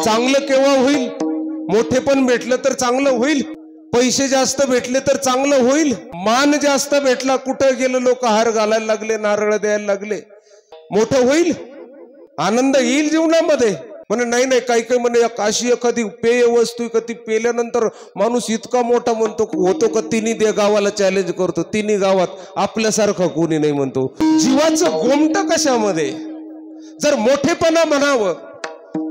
चांगलं केव्हा होईल? मोठेपण भेटलं तर चांगलं होईल, पैसे जास्त भेटले तर चांगलं होईल, मान जास्त भेटला कुठं गेलं लोक हार घालायला लागले, नारळ द्यायला लागले, मोठं होईल? आनंद येईल जीवनामध्ये? म्हणे नाही नाही, काही काही म्हणे अशी एखादी पेय वस्तू का ती पेल्यानंतर माणूस इतका मोठा म्हणतो होतो का तिन्ही दे गावाला चॅलेंज करतो, तिन्ही गावात आपल्यासारखं कोणी नाही म्हणतो. जीवाचं गोमट कशामध्ये? जर मोठेपणा म्हणावं,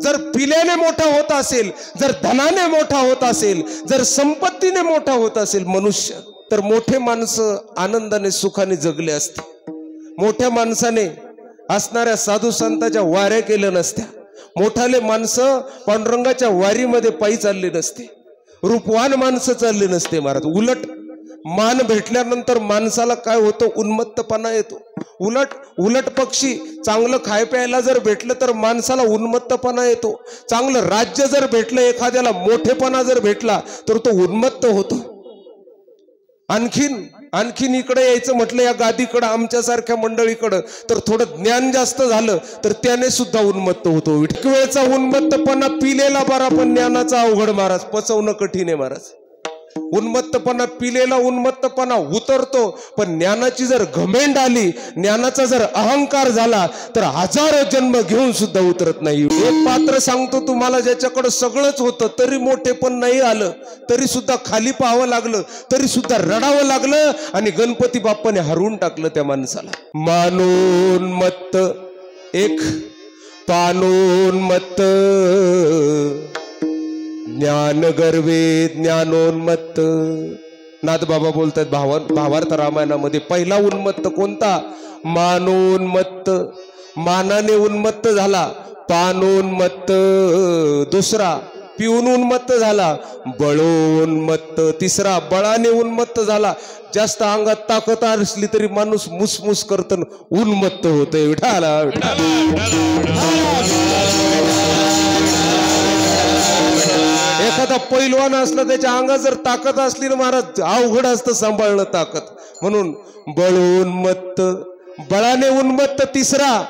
जर पिल्याने मोठा होत असेल, जर धनाने मोठा होत असेल, जर संपत्तीने मोठा होत असेल मनुष्य, तर मोठे माणसं आनंदाने सुखाने जगले असते. मोठ्या माणसाने असणाऱ्या साधू संतांच्या वाऱ्या केल्या नसत्या. मोठाले माणसं पांडुरंगाच्या वारीमध्ये पायी चालले नसते, रूपवान माणसं चालले नसते महाराज. उलट मान भेटल्यानंतर माणसाला काय होतं? उन्मत्तपणा येतो. उलट पक्षी चांगलं खाय प्यायला जर भेटलं तर माणसाला उन्मत्तपणा येतो. चांगलं राज्य जर भेटलं, एखाद्याला मोठेपणा जर भेटला तर तो उन्मत्त होतो. आणखीन इकडे यायचं म्हटलं या गादीकडं, आमच्यासारख्या मंडळीकडं, तर थोडं ज्ञान जास्त झालं तर त्याने सुद्धा उन्मत्त होतो. एक वेळचा उन्मत्तपणा पिलेला बरा, पण ज्ञानाचा अवघड महाराज, पचवणं कठीण आहे महाराज. उन्मत्तपणा पिलेला उन्मत्तपणा उतरतो, पण ज्ञानाची जर घमेंड आली, ज्ञानाचा जर अहंकार झाला तर हजारो जन्म घेऊन सुद्धा उतरत नाही. एक पात्र सांगतो तुम्हाला, ज्याच्याकडे सगळंच होतं तरी मोठे पण नाही आलं, तरी सुद्धा खाली पाहावं लागलं, तरी सुद्धा रडावं लागलं, आणि गणपती बाप्पाने हरवून टाकलं त्या माणसाला. मानोन्मत्त एक पानोन्मत्त, ज्ञान गर्वे ज्ञानोन्मत्त. नाथबाबा बोलतात भावार्थ रामायणामध्ये, पहिला उन्मत्त कोणता? मानोन्मत्त, मानाने उन्मत्त झाला. पानोन्मत्त दुसरा, पिऊन उन्मत्त झाला. बळोन्मत्त तिसरा, बळाने उन्मत्त झाला. जास्त अंगात ताकद असली तरी माणूस मुसमुस करत उन्मत्त होतोय. विठाला एखादा पैलवान असला, त्याच्या अंगात जर ताकद असली ना महाराज, अवघड असतं सांभाळणं ताकद. म्हणून बळोन्मत्त, बळाने उन्मत्त तिसरा,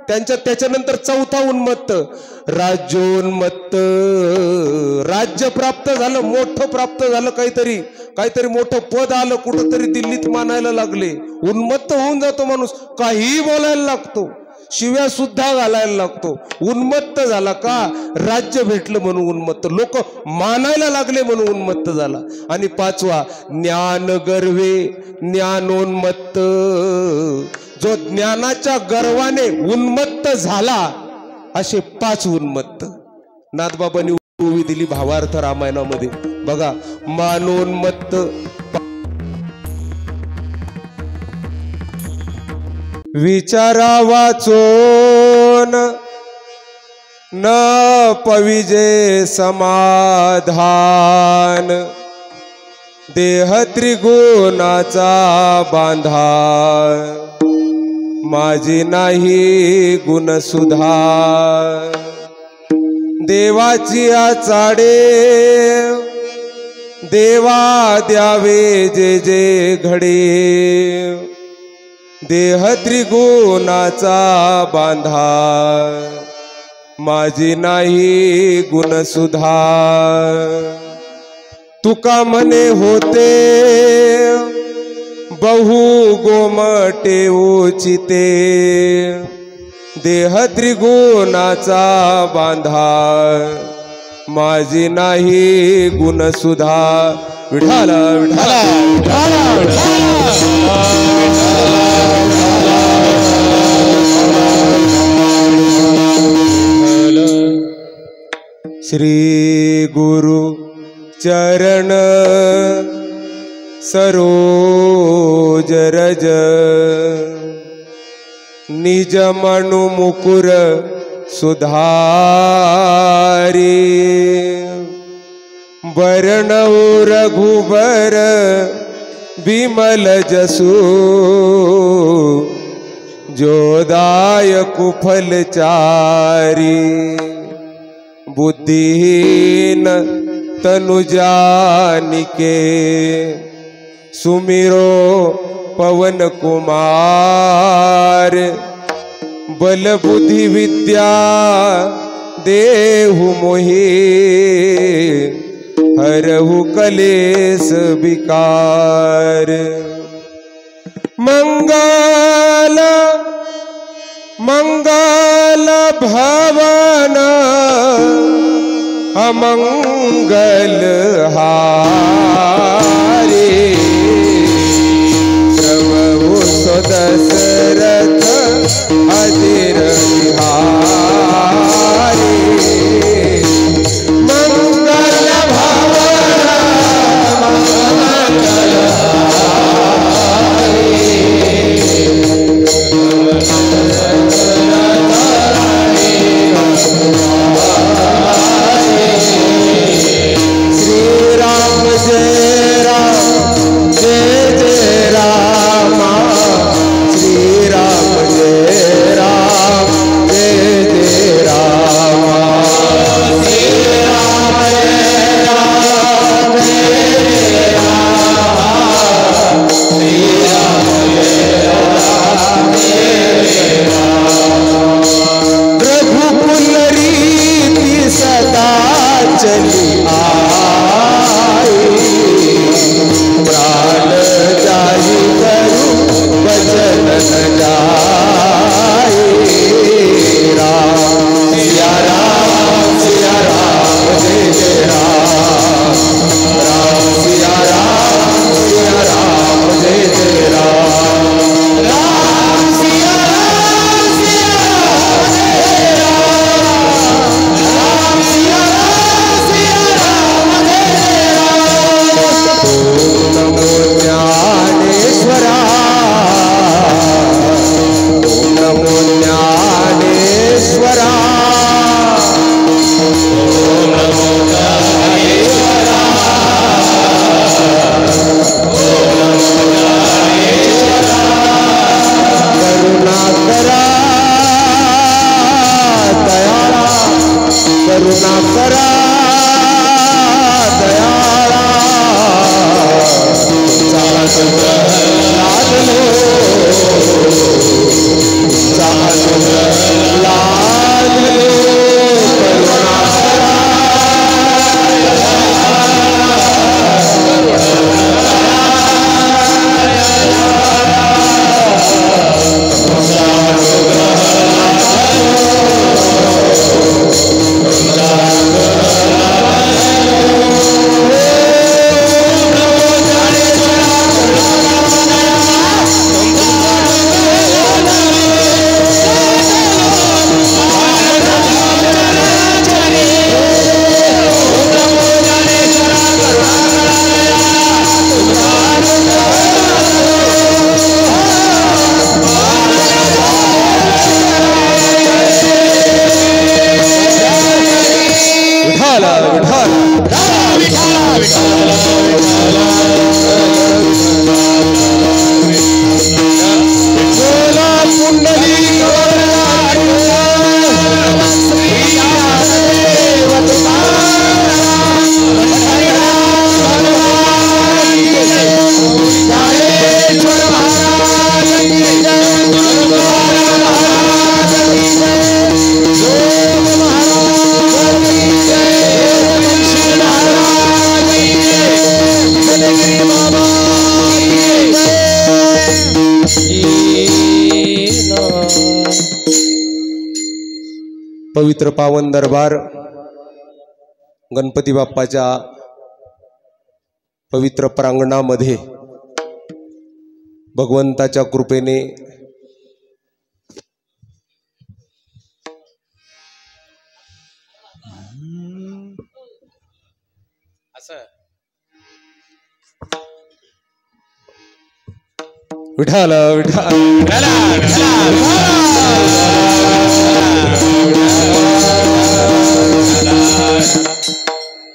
त्याच्यानंतर चौथा उन्मत्त राज्योन्मत्त. राज्य प्राप्त झालं, मोठं प्राप्त झालं, काहीतरी मोठं पद आलं, कुठंतरी दिल्लीत मानायला लागले, उन्मत्त होऊन जातो माणूस. काही बोलायला लागतो, शिव्या सुद्धा घालायला लागतो. उन्मत्त झाला का? राज्य भेटलं म्हणून उन्मत्त, लोक मानायला लागले म्हणून उन्मत्त झाला. आणि पाचवा ज्ञान गर्वे ज्ञानोन्मत्त, जो ज्ञानाच्या गर्वाने उन्मत्त झाला, असे 5 उन्मत्त नाथबाबांनी उभी दिली भावार्थ रामायणामध्ये. बघा, मानोन्मत्त, विचारा वाचोन न पविजे समाधान, देह त्रिगुणाचा बांधा, माझी नाही गुणसुधा, देवाची आचाडे देवा द्यावे जे जे घडे, देह त्रिगुणाचा बांधा, माझी नाही गुणसुधा, तुका म्हणे होते बहु गोमटे उचिते, देह त्रिगुणाचा बांधा, माझी नाही गुणसुधा. विठाला विठाला श्री गुरु चरण सरोज रज, निज मनु मुकुर सुधारी, वर्ण रघुबर विमल जसु, जोदायक फलचारी, बुद्धिहीन तनु जानिके, सुमिरो पवन कुमार, बल बुद्धि विद्या देहु मोहि हरहु कलेस विकार। मंगल मंगल भवन अमंगल हारे। प्रभु दशरथ अधीर बिहारी। मंगल भवन मंगल हारे। श्री राम जय राम जय जय राम। श्री राम जय राम जय जय राम। श्री राम जय राम जय जय राम। श्री राम जय राम जय जय राम। रघुकुल रीति सदा चली आई। प्राण जाहि करू वचन न जाए। राम सिया राम जय जय राम। राम सिया राम जय जय राम। राम सिया राम जय राम। राम सिया राम जय जय राम। ओम नमो ज्ञानेश्वरा। ओम नमो ज्ञानेश्वरा। ओम नमो ज्ञानेश्वरा। ओम नमो ज्ञानेश्वरा। करुणा करा दयाळा। करुणा करा दयाळा। लादलो लादलो करुणा करा। पवित्र पावन दरबार गणपती बाप्पाच्या पवित्र प्रांगणामध्ये भगवंताच्या कृपेने विठाल विठाल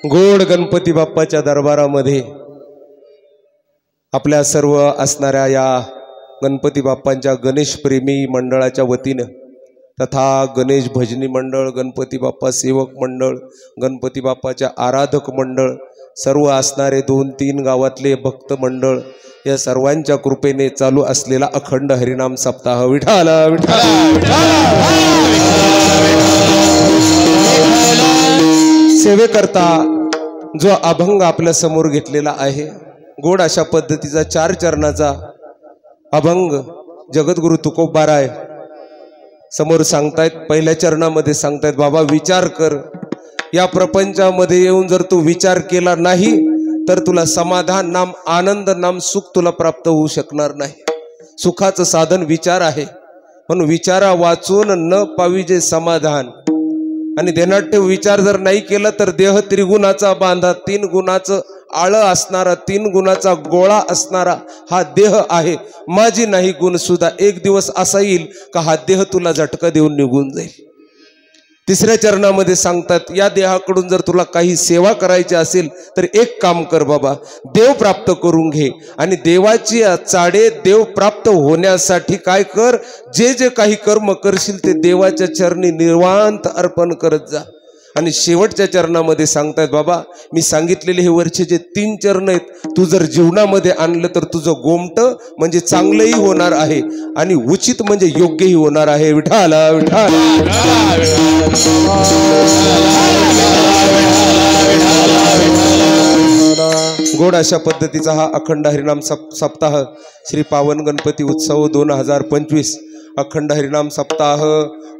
गोड गणपती बाप्पाच्या दरबारामध्ये आपल्या सर्व असणाऱ्या या गणपती बाप्पांच्या गणेश प्रेमी मंडळाच्या वतीनं तथा गणेश भजनी मंडळ, गणपती बाप्पा सेवक मंडळ, गणपती बाप्पाच्या आराधक मंडळ, सर्व असणारे 2-3 गावातले भक्त मंडळ या सर्वांच्या कृपेने चालू असलेला अखंड हरिनाम सप्ताह विठाल विठाल विठाल सेवेकरता जो अभंग आपल्या समोर घेतलेला आहे, गोड अशा पद्धतीचा 4 चरणाचा अभंग जगद्गुरु तुकोबाराय समोर सांगतायत. पहिल्या चरणामध्ये सांगतायत, बाबा विचार कर. या प्रपंचामध्ये येऊन जर तू विचार केला नाही तर तुला समाधान नाम, आनंद नाम, सुख तुला प्राप्त होऊ शकणार नाही. सुखाचं साधन विचार आहे, म्हणून विचारा वाचून न पाविजे समाधान. आणि देनाट्य विचार जर नाही केला तर देह त्रिगुणाचा बांधा, 3 गुणाचं आळ असणारा, 3 गुणाचा गोळा असणारा हा देह आहे. माझी नाही गुण सुद्धा. एक दिवस असा येईल का हा देह तुला झटका देऊन निघून जाईल. तिसऱ्या चरणामध्ये सांगतात, या देहाकडून जर तुला काही सेवा करायची असेल तर एक काम कर बाबा, देव प्राप्त करून घे. आणि देवाची चाडे देव प्राप्त होण्यासाठी काय कर, जे जे काही कर्म करशील ते देवाच्या चरणी निर्वांत अर्पण करत जा. आणि शेवटच्या चरणामध्ये सांगतायत, बाबा मी सांगितलेले हे वरचे जे 3 चरण आहेत तू जर जीवनामध्ये आणलं तर तुझं गोमट म्हणजे चांगलंही होणार आहे आणि उचित म्हणजे योग्यही होणार आहे. विठाला विठाला. गोड अशा पद्धतीचा हा अखंड हरिनाम सप्ताह श्री पावन गणपती उत्सव 2025 अखंड हरिनाम सप्ताह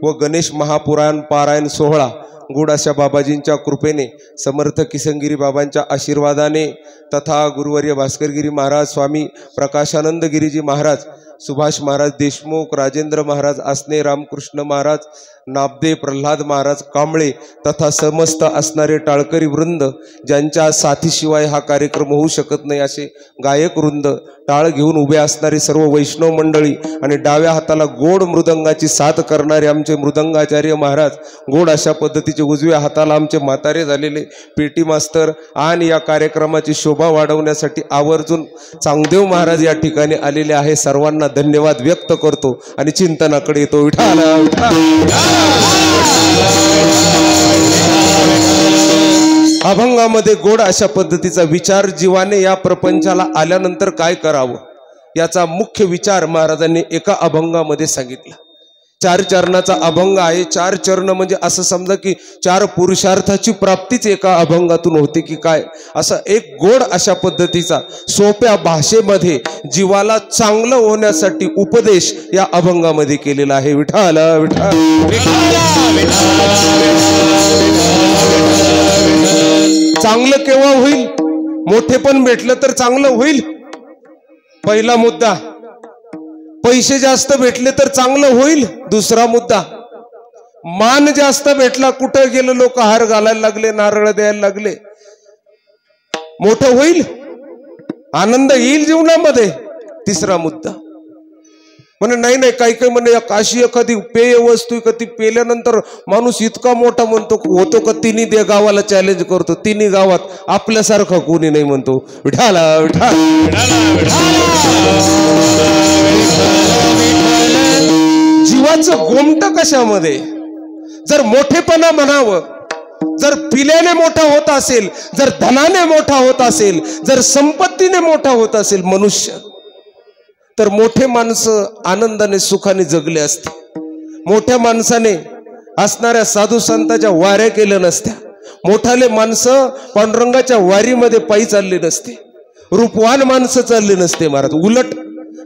व गणेश महापुराण पारायण सोहळा गोड अशा बाबाजींच्या कृपेने, समर्थ किसनगिरी बाबांच्या आशीर्वादाने तथा गुरुवर्य भास्करगिरी महाराज, स्वामी प्रकाशानंद गिरीजी महाराज, सुभाष महाराज देशमुख, राजेंद्र महाराज आसने, रामकृष्ण महाराज नाबदे, प्रल्हाद महाराज कांबळे तथा समस्त असणारे टाळकरी वृंद, ज्यांच्या साथीशिवाय हा कार्यक्रम होऊ शकत नाही असे गायक वृंद, टाळ घेऊन उभे असणारे सर्व वैष्णव मंडळी आणि डाव्या हाताला गोड मृदंगाची साथ करणारे आमचे मृदंगाचार्य महाराज, गोड अशा पद्धतीचे उजव्या हाताला आमचे म्हातारे झालेले पेटी मास्तर आणि या कार्यक्रमाची शोभा वाढवण्यासाठी आवर्जून चांगदेव महाराज या ठिकाणी आलेले आहे. सर्वांना धन्यवाद व्यक्त करतो आणि चिंतनाकडे येतो. विठाला विठाला. अभंगामध्ये गोड अशा पद्धतीचा विचार जीवाने या प्रपंचाला आल्यानंतर काय करावं याचा मुख्य विचार महाराजांनी एका अभंगामध्ये सांगितला. 4 चरणाचा अभंग आहे. 4 चरण म्हणजे असं समजा की 4 पुरुषार्थाची प्राप्तीच एका अभंगातून होते की काय, असं एक गोड अशा पद्धतीचा सोप्या भाषेमध्ये जीवाला चांगलं होण्यासाठी उपदेश या अभंगामध्ये केलेला आहे. विठाला विठाला. चांगलं केव्हा होईल, मोठेपण भेटलं तर चांगलं होईल. पहिला मुद्दा. पैसे जास्त भेटले तर चांगलं होईल. दुसरा मुद्दा. मान जास्त भेटला, कुठं गेलं लोक हार घालायला लागले, नारळ द्यायला लागले, मोठं होईल, आनंद येईल जीवनामध्ये. तिसरा मुद्दा. म्हणे नाही नाही, काही काही म्हणे काशी एखादी पेय वस्तू कधी पेल्यानंतर माणूस इतका मोठा म्हणतो होतो का तिन्ही दे गावाला चॅलेंज करतो, तिन्ही गावात आपल्यासारखा कोणी नाही म्हणतो. विठाला जीवाचं गोमट कशामध्ये. जर मोठेपणा म्हणावं, जर पिल्याने मोठा होत असेल, जर धनाने मोठा होत असेल, जर संपत्तीने मोठा होत असेल मनुष्य, तर मोठे माणसं आनंदाने सुखाने जगले असते. मोठ्या माणसाने असणाऱ्या साधू संतांच्या वाऱ्या केल्या नसत्या. मोठाले माणसं पांडुरंगाच्या वारीमध्ये पायी चालले नसते. रूपवान माणसं चालले नसते महाराज. उलट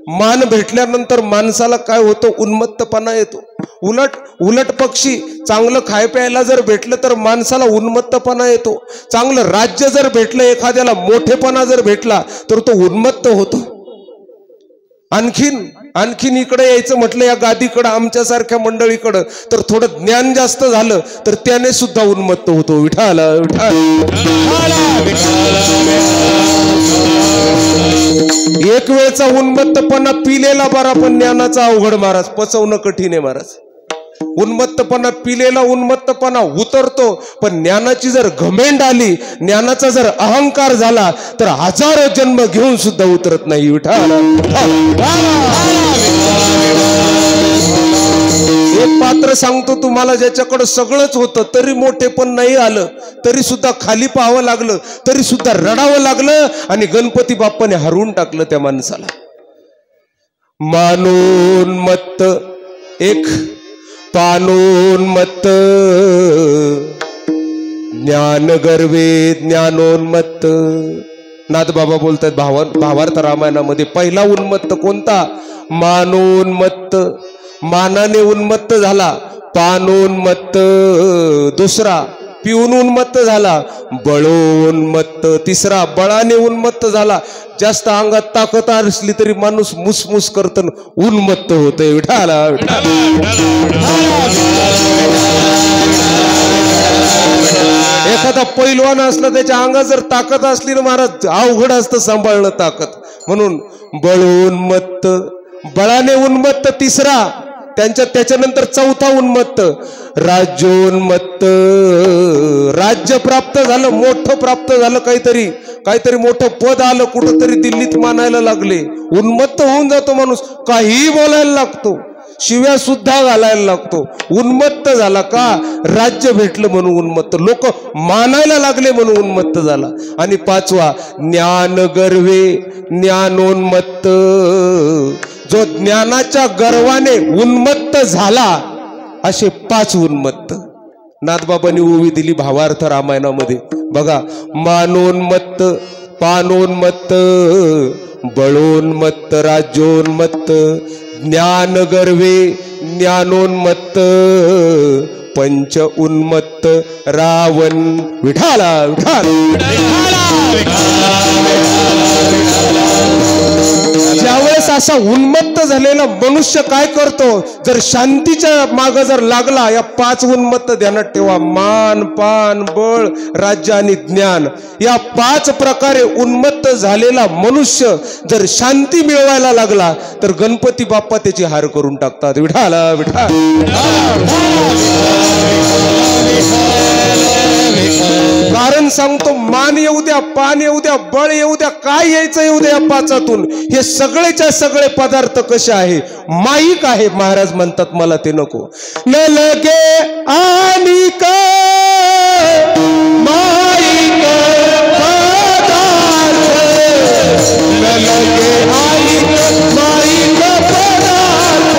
मान भेटल्यानंतर माणसाला काय होतं, उन्मत्तपणा येतो. उलट पक्षी चांगलं खाय प्यायला जर भेटलं तर माणसाला उन्मत्तपणा येतो. चांगलं राज्य जर भेटलं, एखाद्याला मोठेपणा जर भेटला तर तो उन्मत्त होतो. आणखीन इकडे यायचं म्हटलं या गादीकडं, आमच्यासारख्या मंडळीकडं, तर थोडं ज्ञान जास्त झालं तर त्याने सुद्धा उन्मत्त होतो. विठाला एक वेळचा उन्मत्तपणा पिलेला बरा, पण ज्ञानाचा अवघड महाराज, पचवणं कठीण आहे महाराज. उन्मत्तपणा पिलेला उन्मत्तपणा उतरतो, पण ज्ञानाची जर घमेंड आली, ज्ञानाचा जर अहंकार झाला तर हजारो जन्म घेऊन सुद्धा उतरत नाही. विठाला एक पात्र सांगतो तुम्हाला, ज्याच्याकडे सगळंच होतं तरी मोठे पण नाही आलं, तरी सुद्धा खाली पाहावं लागलं, तरी सुद्धा रडावं लागलं आणि गणपती बाप्पाने हरवून टाकलं त्या माणसाला. मानून मत्त एक पानून मत्त ज्ञान गर्वे ज्ञानोन्मत्त. नाथबाबा बोलतात भावार्थ रामायणामध्ये पहिला उन्मत्त कोणता? मानोन्मत्त, मानाने उन्मत्त झाला. पानोन्मत्त दुसरा, पिऊन उन्मत्त झाला. बळोन्मत्त तिसरा, बळाने उन्मत्त झाला. जास्त अंगात ताकद असली तरी माणूस मुसमुस करत उन्मत्त होतोय. विठाला एखादा पैलवान असला त्याच्या अंगात जर ताकद असली ना महाराज अवघड असतं सांभाळणं ताकद. म्हणून बळोन्मत्त, बळाने उन्मत्त तिसरा, त्याच्यानंतर चौथा उन्मत्त राज्योन्मत्त. राज्य प्राप्त झालं, मोठं प्राप्त झालं, काहीतरी मोठं पद आलं, कुठंतरी दिल्लीत मानायला लागले. उन्मत्त होऊन जातो माणूस, काहीही बोलायला लागतो, शिव्या सुद्धा घालायला लागतो. उन्मत्त झाला का? राज्य भेटलं म्हणून उन्मत्त, लोक मानायला लागले म्हणून उन्मत्त झाला. आणि पाचवा ज्ञान गर्वे ज्ञानोन्मत्त. जो ज्ञानाच्या गर्वाने उन्मत्त झाला, असे 5 उन्मत्त नाथबाबांनी ओवी दिली भावार्थ रामायणामध्ये. बघा, मानोन्मत्त, पानोन्मत्त, बळोन्मत्त, राज्योन्मत्त, ज्ञान गर्वे ज्ञानोन्मत्त, पंच उन्मत्त रावण. विठाला ज्यावेळेस असा उन्मत्त झालेला मनुष्य काय करतो? जर शांतीच्या मागे जर लागला, या 5 उन्मत्त ध्यानात ठेवा. मान, पान, बळ, राज्य आणि ज्ञान, या 5 प्रकारे उन्मत्त झालेला मनुष्य जर शांती मिळवायला लागला तर गणपती बाप्पा त्याची हार करून टाकतात. विठाला विठा. कारण सांगतो, मान येऊ द्या, पान येऊ द्या, बळ येऊ द्या, काय यायचं येऊ द्या, या 5तून हे सगळेच्या सगळे पदार्थ कसे आहे? माईक आहे. महाराज म्हणतात मला ते नको. न लगे आणि माईक पदार्थ, न लगे आणि माईक पदार्थ,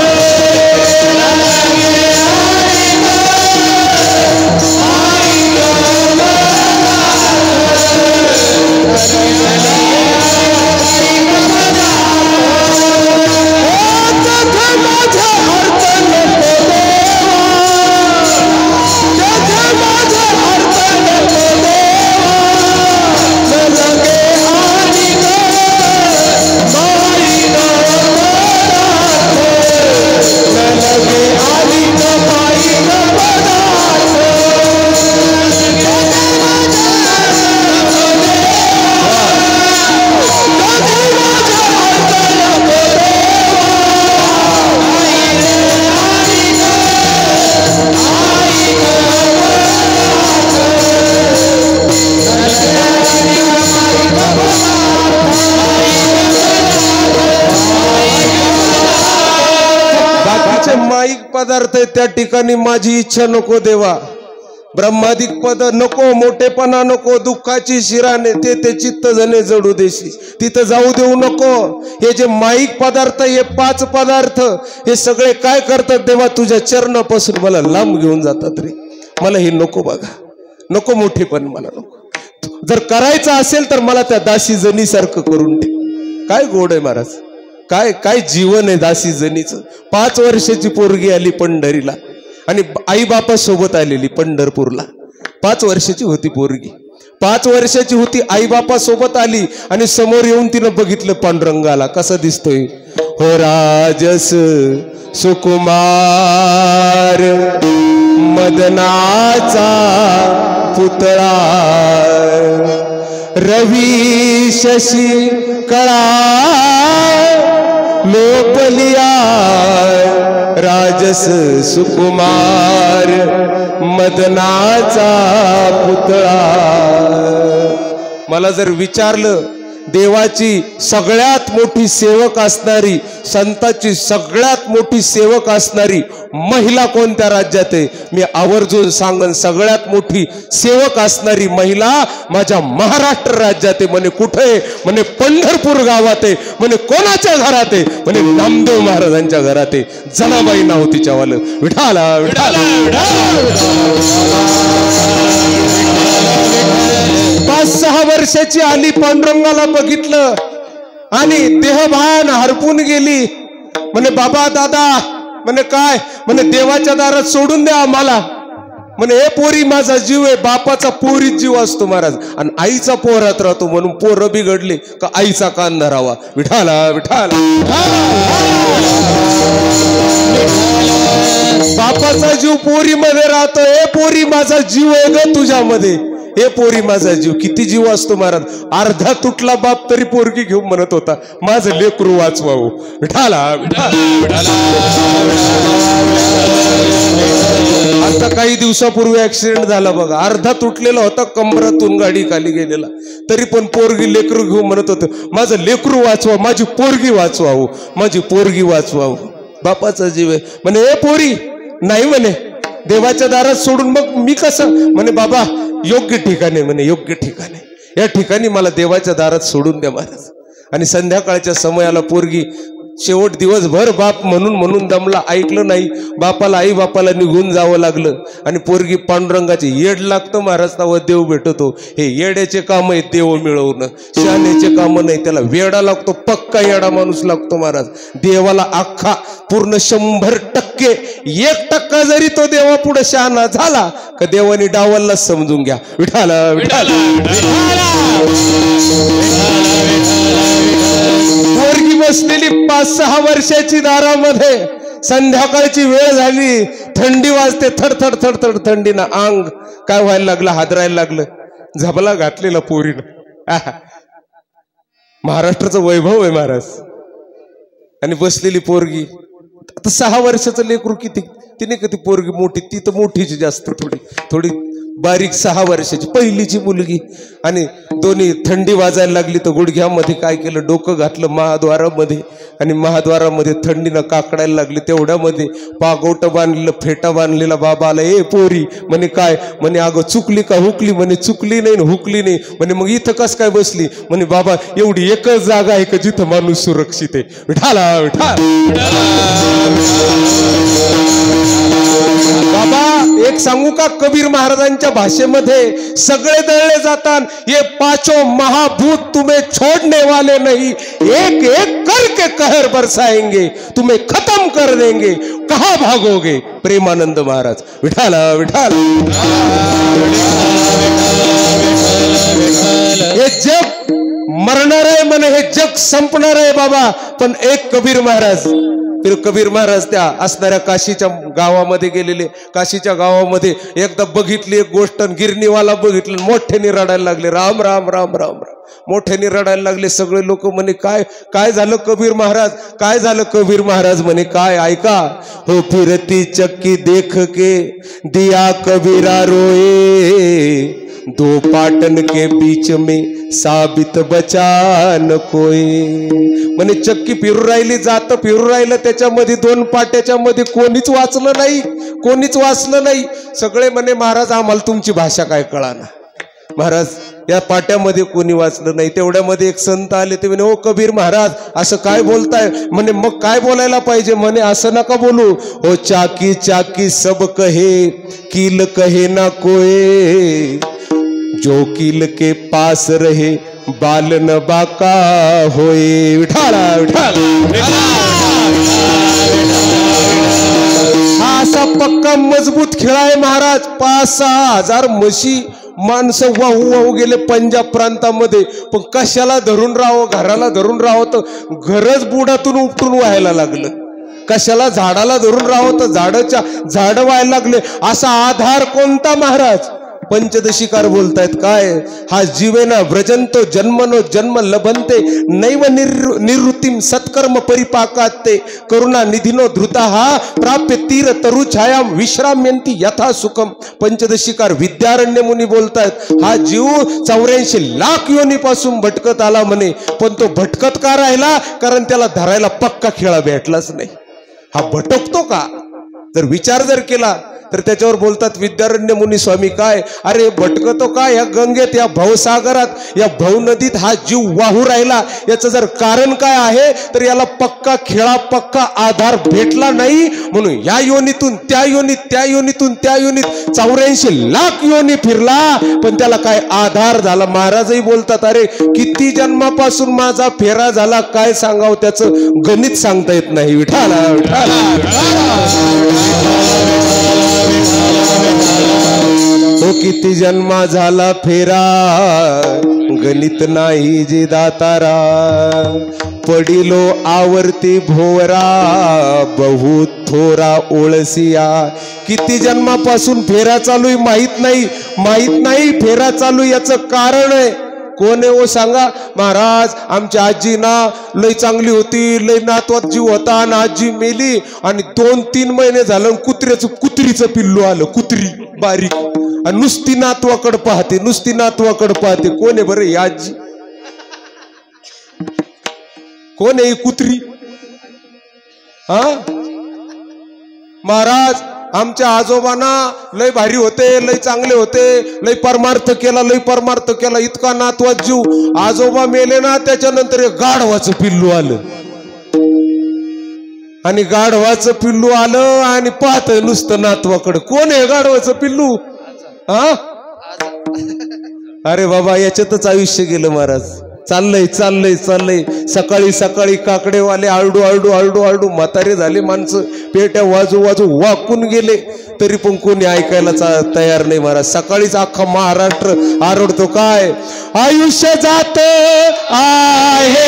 पदार्थ त्या ठिकाणी माझी इच्छा नको देवा. ब्रह्मादिक पद नको, मोठेपणा नको, दुःखाची शिराने ते चित्त जने जडू देशी, तिथं जाऊ देऊ नको. हे जे माईक पदार्थ, हे 5 पदार्थ, हे सगळे काय करतात देवा? तुझ्या चरणापासून मला लांब घेऊन जातात रे. मला हे नको बघा, नको मोठेपण मला नको. जर करायचं असेल तर मला त्या दासी जनी सारखं करून ठेव. काय गोड आहे महाराज, काय जीवन आहे दासी जनीचं. 5 वर्षाची पोरगी आली पंढरीला आणि आई बापा सोबत आलेली पंढरपूरला. 5 वर्षाची होती पोरगी, 5 वर्षाची होती, आई बापा सोबत आली आणि समोर येऊन तिनं बघितलं पांडुरंगाला कसा दिसतोय. हो राजस सुकुमार मदनाचा पुतळा, रवी शशी कळा लोपलिया, राजस सुकुमार मदनाचा पुतळा. मला जर विचारलं देवाची सगळ्यात मोठी सेवक असणारी, संताची सगळ्यात मोठी सेवक असणारी महिला कोणत्या राज्यात आहे, मी आवर्जून सांगन सगळ्यात मोठी सेवक असणारी महिला माझ्या महाराष्ट्र राज्यात आहे. म्हणे कुठे आहे? म्हणे पंढरपूर गावात आहे. म्हणे कोणाच्या घरात आहे? म्हणे नामदेव महाराजांच्या घरात आहे. जनाबाई नाव तिच्यावालं. विठाला विठाला विठाला. 5-6 वर्षाची आली, पांडुरंगाला बघितलं आणि देहभान हरपून गेली. म्हणे बाबा दादा, म्हणे काय, म्हणे देवाच्या दारात सोडून द्या आम्हाला. म्हणे हे पोरी माझा जीव आहे. बापाचा पोरीत जीव असतो महाराज, आणि आईचा पोरात राहतो. म्हणून पोरं बिघडले का आईचा कान धरावा. विठाला विठाला. बापाचा जीव पोरीमध्ये राहतो. हे पोरी माझा जीव आहे ग तुझ्यामध्ये, हे पोरी माझा जीव. किती जीव असतो महाराज. अर्धा तुटला बाप तरी पोरगी घेऊन म्हणत होता माझं लेकरू वाचवावं. विठाला विठाला. आता काही दिवसापूर्वी ऍक्सिडेंट झाला बघा. अर्धा तुटलेला होता, कमरातून गाडी खाली गेलेला, तरी पण पोरगी लेकरू घेऊन म्हणत होतं माझं लेकरू वाचवा, माझी पोरगी वाचवावं, माझी पोरगी वाचवावं. बापाचा जीव आहे. म्हणे हे पोरी नाही, म्हणे देवाच्या दारात सोडून मग मी कसं. म्हणे बाबा योग्य ठिकाणी, म्हणे योग्य ठिकाणी, या ठिकाणी मला देवाच्या दारात सोडून द्या महाराज. आणि संध्याकाळच्या समयाला पोरगी शेवट दिवसभर बाप म्हणून दमला, ऐकलं नाही. बापाला आई बापाला निघून जावं लागलं. आणि पोरगी पांडुरंगाचे येड लागतं महाराज, तेव्हा देव भेटतो. हे येड्याचे काम आहे देव मिळवणं, शहाण्याचे काम नाही. त्याला वेडा लागतो, पक्का येडा माणूस लागतो महाराज. देवाला अख्खा पूर्ण 100%, 1% जरी तो देवा पुढे शहाणा झाला का देवाने डावलला समजून घ्या. विठाला विठाला. पोरगी बसलेली 5-6 वर्षाची दारामध्ये. संध्याकाळची वेळ झाली, थंडी वाजते, थडथड थडथड थंडीनं अंग काय व्हायला लागलं, हादरायला लागलं. झबला घातलेला पोरीनं. महाराष्ट्राचं वैभव आहे महाराज. आणि बसलेली पोरगी, आता 6 वर्षाचं लेकरू. किती तिने कधी पोरगी मोठी, ती तर मोठीची जास्त, थोडी बारीक 6 वर्षाची पहिलीची मुलगी. आणि दोन्ही थंडी वाजायला लागली तर गुडघ्यामध्ये काय केलं, डोकं घातलं महाद्वारामध्ये. आणि महाद्वारामध्ये थंडीनं काकडायला लागली. तेवढ्यामध्ये पागोटं बांधलेलं, फेटा बांधलेला बाबा आला. ए पोरी, म्हणे काय, म्हणे अगं चुकली का हुकली. म्हणे चुकली नाही हुकली नाही. म्हणे मग इथं कस काय बसली. म्हणे बाबा एवढी एकच जागा आहे का जिथं माणूस सुरक्षित आहे. विठाला विठाल. बाबा एक सांगू का, कबीर महाराजांच्या भाषेमध्ये सगळे दळले जातात. ये 5 महाभूत तुम्हें छोड़ने वाले नहीं, एक एक करके कहर बरसाएंगे, तुम्हें खत्म कर देंगे, कहां भागोगे. प्रेमानंद महाराज. विठाला विठाल. हे जग मरणार आहे म्हणे, हे जग संपणार आहे बाबा. पण एक कबीर महाराज, कबीर महाराज त्या असणाऱ्या काशीच्या गावामध्ये गेलेले. काशीच्या गावामध्ये एकदा बघितली एक गोष्ट, गिरणीवाला बघितलं, मोठ्याने रडायला लागले. राम राम राम राम राम मोठ्याने रडायला लागले. सगळे लोक म्हणे काय काय झालं कबीर महाराज, काय झालं कबीर महाराज. म्हणे काय, ऐका. हो फिरती चक्की देख के दिया कबीरा रोए, 2 पाटन के बीच में साबित बचा न कोई. म्हणे चक्की फिरू राहिली, जात फिरू राहिलं, त्याच्यामध्ये 2 पाट्याच्या मध्ये कोणीच वाचलं नाही, कोणीच वाचलं नाही. सगळे म्हणे महाराज आम्हाला तुमची भाषा काय कळाना. महाराज या पाट्यामध्ये कोणी वाचलं नाही. तेवढ्यामध्ये एक संत आले. ते म्हणे ओ कबीर महाराज असं काय बोलताय. म्हणे मग काय बोलायला पाहिजे. म्हणे असं नका बोलू. ओ चाकी चाकी सब कहे कील कहे ना कोई, जो कील के पास रहे बाल न बाका होए. विठाला विठाला. हा असा पक्का मजबूत खेळ आहे महाराज. 5-6 हजार म्हशी माणसं वाहू गेले पंजाब प्रांतामध्ये. पण कशाला धरून राहावं, घराला धरून राहावं तर घरच बुडातून उपटून व्हायला लागलं. कशाला झाडाला धरून राहावं तर झाड व्हायला लागले. असा आधार कोणता महाराज. पंचदशीकार बोलतायत काय, हा जीवेना व्रजंतो जन्मनो जन्म लभंते नैव निवृत्तिम सत्कर्म परिपाकाते करुणा निधिनो धृता हा प्राप्य तीर तरु छायाम विश्राम्यंती यथा सुखम. पंचदशीकार विद्यारण्य मुनी बोलतायत हा जीव 84 लाख योनीपासून भटकत आला म्हणे. पण तो भटकत का राहिला, कारण त्याला धरायला पक्का खेळा भेटलाच नाही. हा भटकतो का, जर विचार जर केला तर त्याच्यावर बोलतात विद्यारण्य मुनी स्वामी काय, अरे भटकतो काय या गंगेत, या भवसागरात, या भवनदीत हा जीव वाहू राहिला, याचं जर कारण काय आहे तर याला पक्का खेळा पक्का आधार भेटला नाही, म्हणून या योनीतून त्या योनीत, त्या योनीतून त्या योनीत 84 लाख योनी फिरला, पण त्याला काय आधार झाला. महाराजही बोलतात अरे किती जन्मापासून माझा फेरा झाला, काय सांगाव त्याचं गणित सांगता येत नाही. विठाला विठाला तो किती जन्मा झाला फेरा, गणित नाही जे दातारा, पडिलो आवर्ती भोवरा, बहुत थोरा ओळसिया. किती जन्मापासून फेरा चालू माहित नाही, माहित नाही फेरा चालू याचं कारण आहे कोण आहे ओ सांगा. महाराज आमची आजी ना लय चांगली होती, लय नातवात जीव होता, आणि आजी मेली आणि 2-3 महिने झालं कुत्रीचं पिल्लू आलं, कुत्री बारीक, आणि नुसती नातवाकडे पाहते, नुसती नातवाकडे पाहते. कोण आहे बरं ही आजी, कोण आहे ही कुत्री? हा महाराज आमच्या आजोबांना लय भारी होते, लय चांगले होते, लय परमार्थ केला, लय परमार्थ केला, इतका नातवात जीव. आजोबा मेले ना त्याच्यानंतर एक गाढवाचं पिल्लू आलं, आणि गाढवाचं पिल्लू आलं आणि पाहत नुसतं नातवाकडे. कोण आहे गाढवाचं पिल्लू? हा अरे बाबा याच्यातच आयुष्य गेलं महाराज. चाललंय चाललंय चाललंय, सकाळी सकाळी काकडेवाले आरडू आरडू आरडू आरडू, म्हातारे झाले माणसं, पेट्या वाजू वाजू वाकून गेले, तरी पण कोणी ऐकायला तयार नाही महाराज. सकाळीच अख्खा महाराष्ट्र आरडतो काय, आयुष्य जात आहे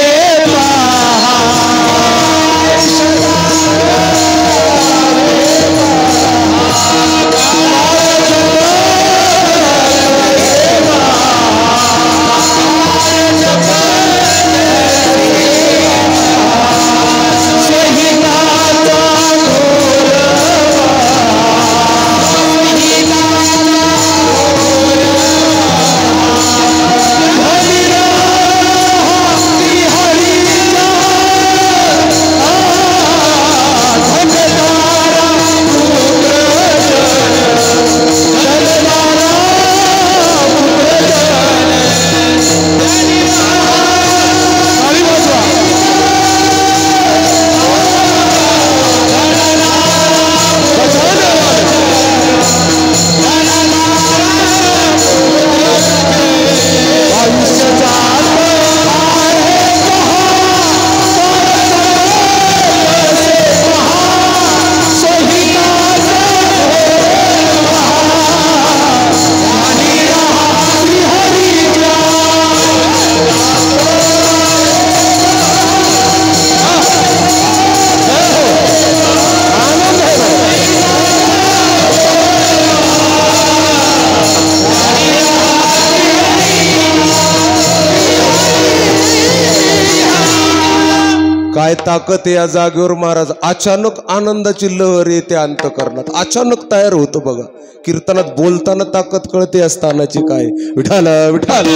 काय ताकद आहे या जागेवर महाराज. अचानक आनंदाची लहर येते अंतकरणात, अचानक तयार होतो बघा. कीर्तनात बोलताना ताकद कळते असतानाची काय. विठाल विठाल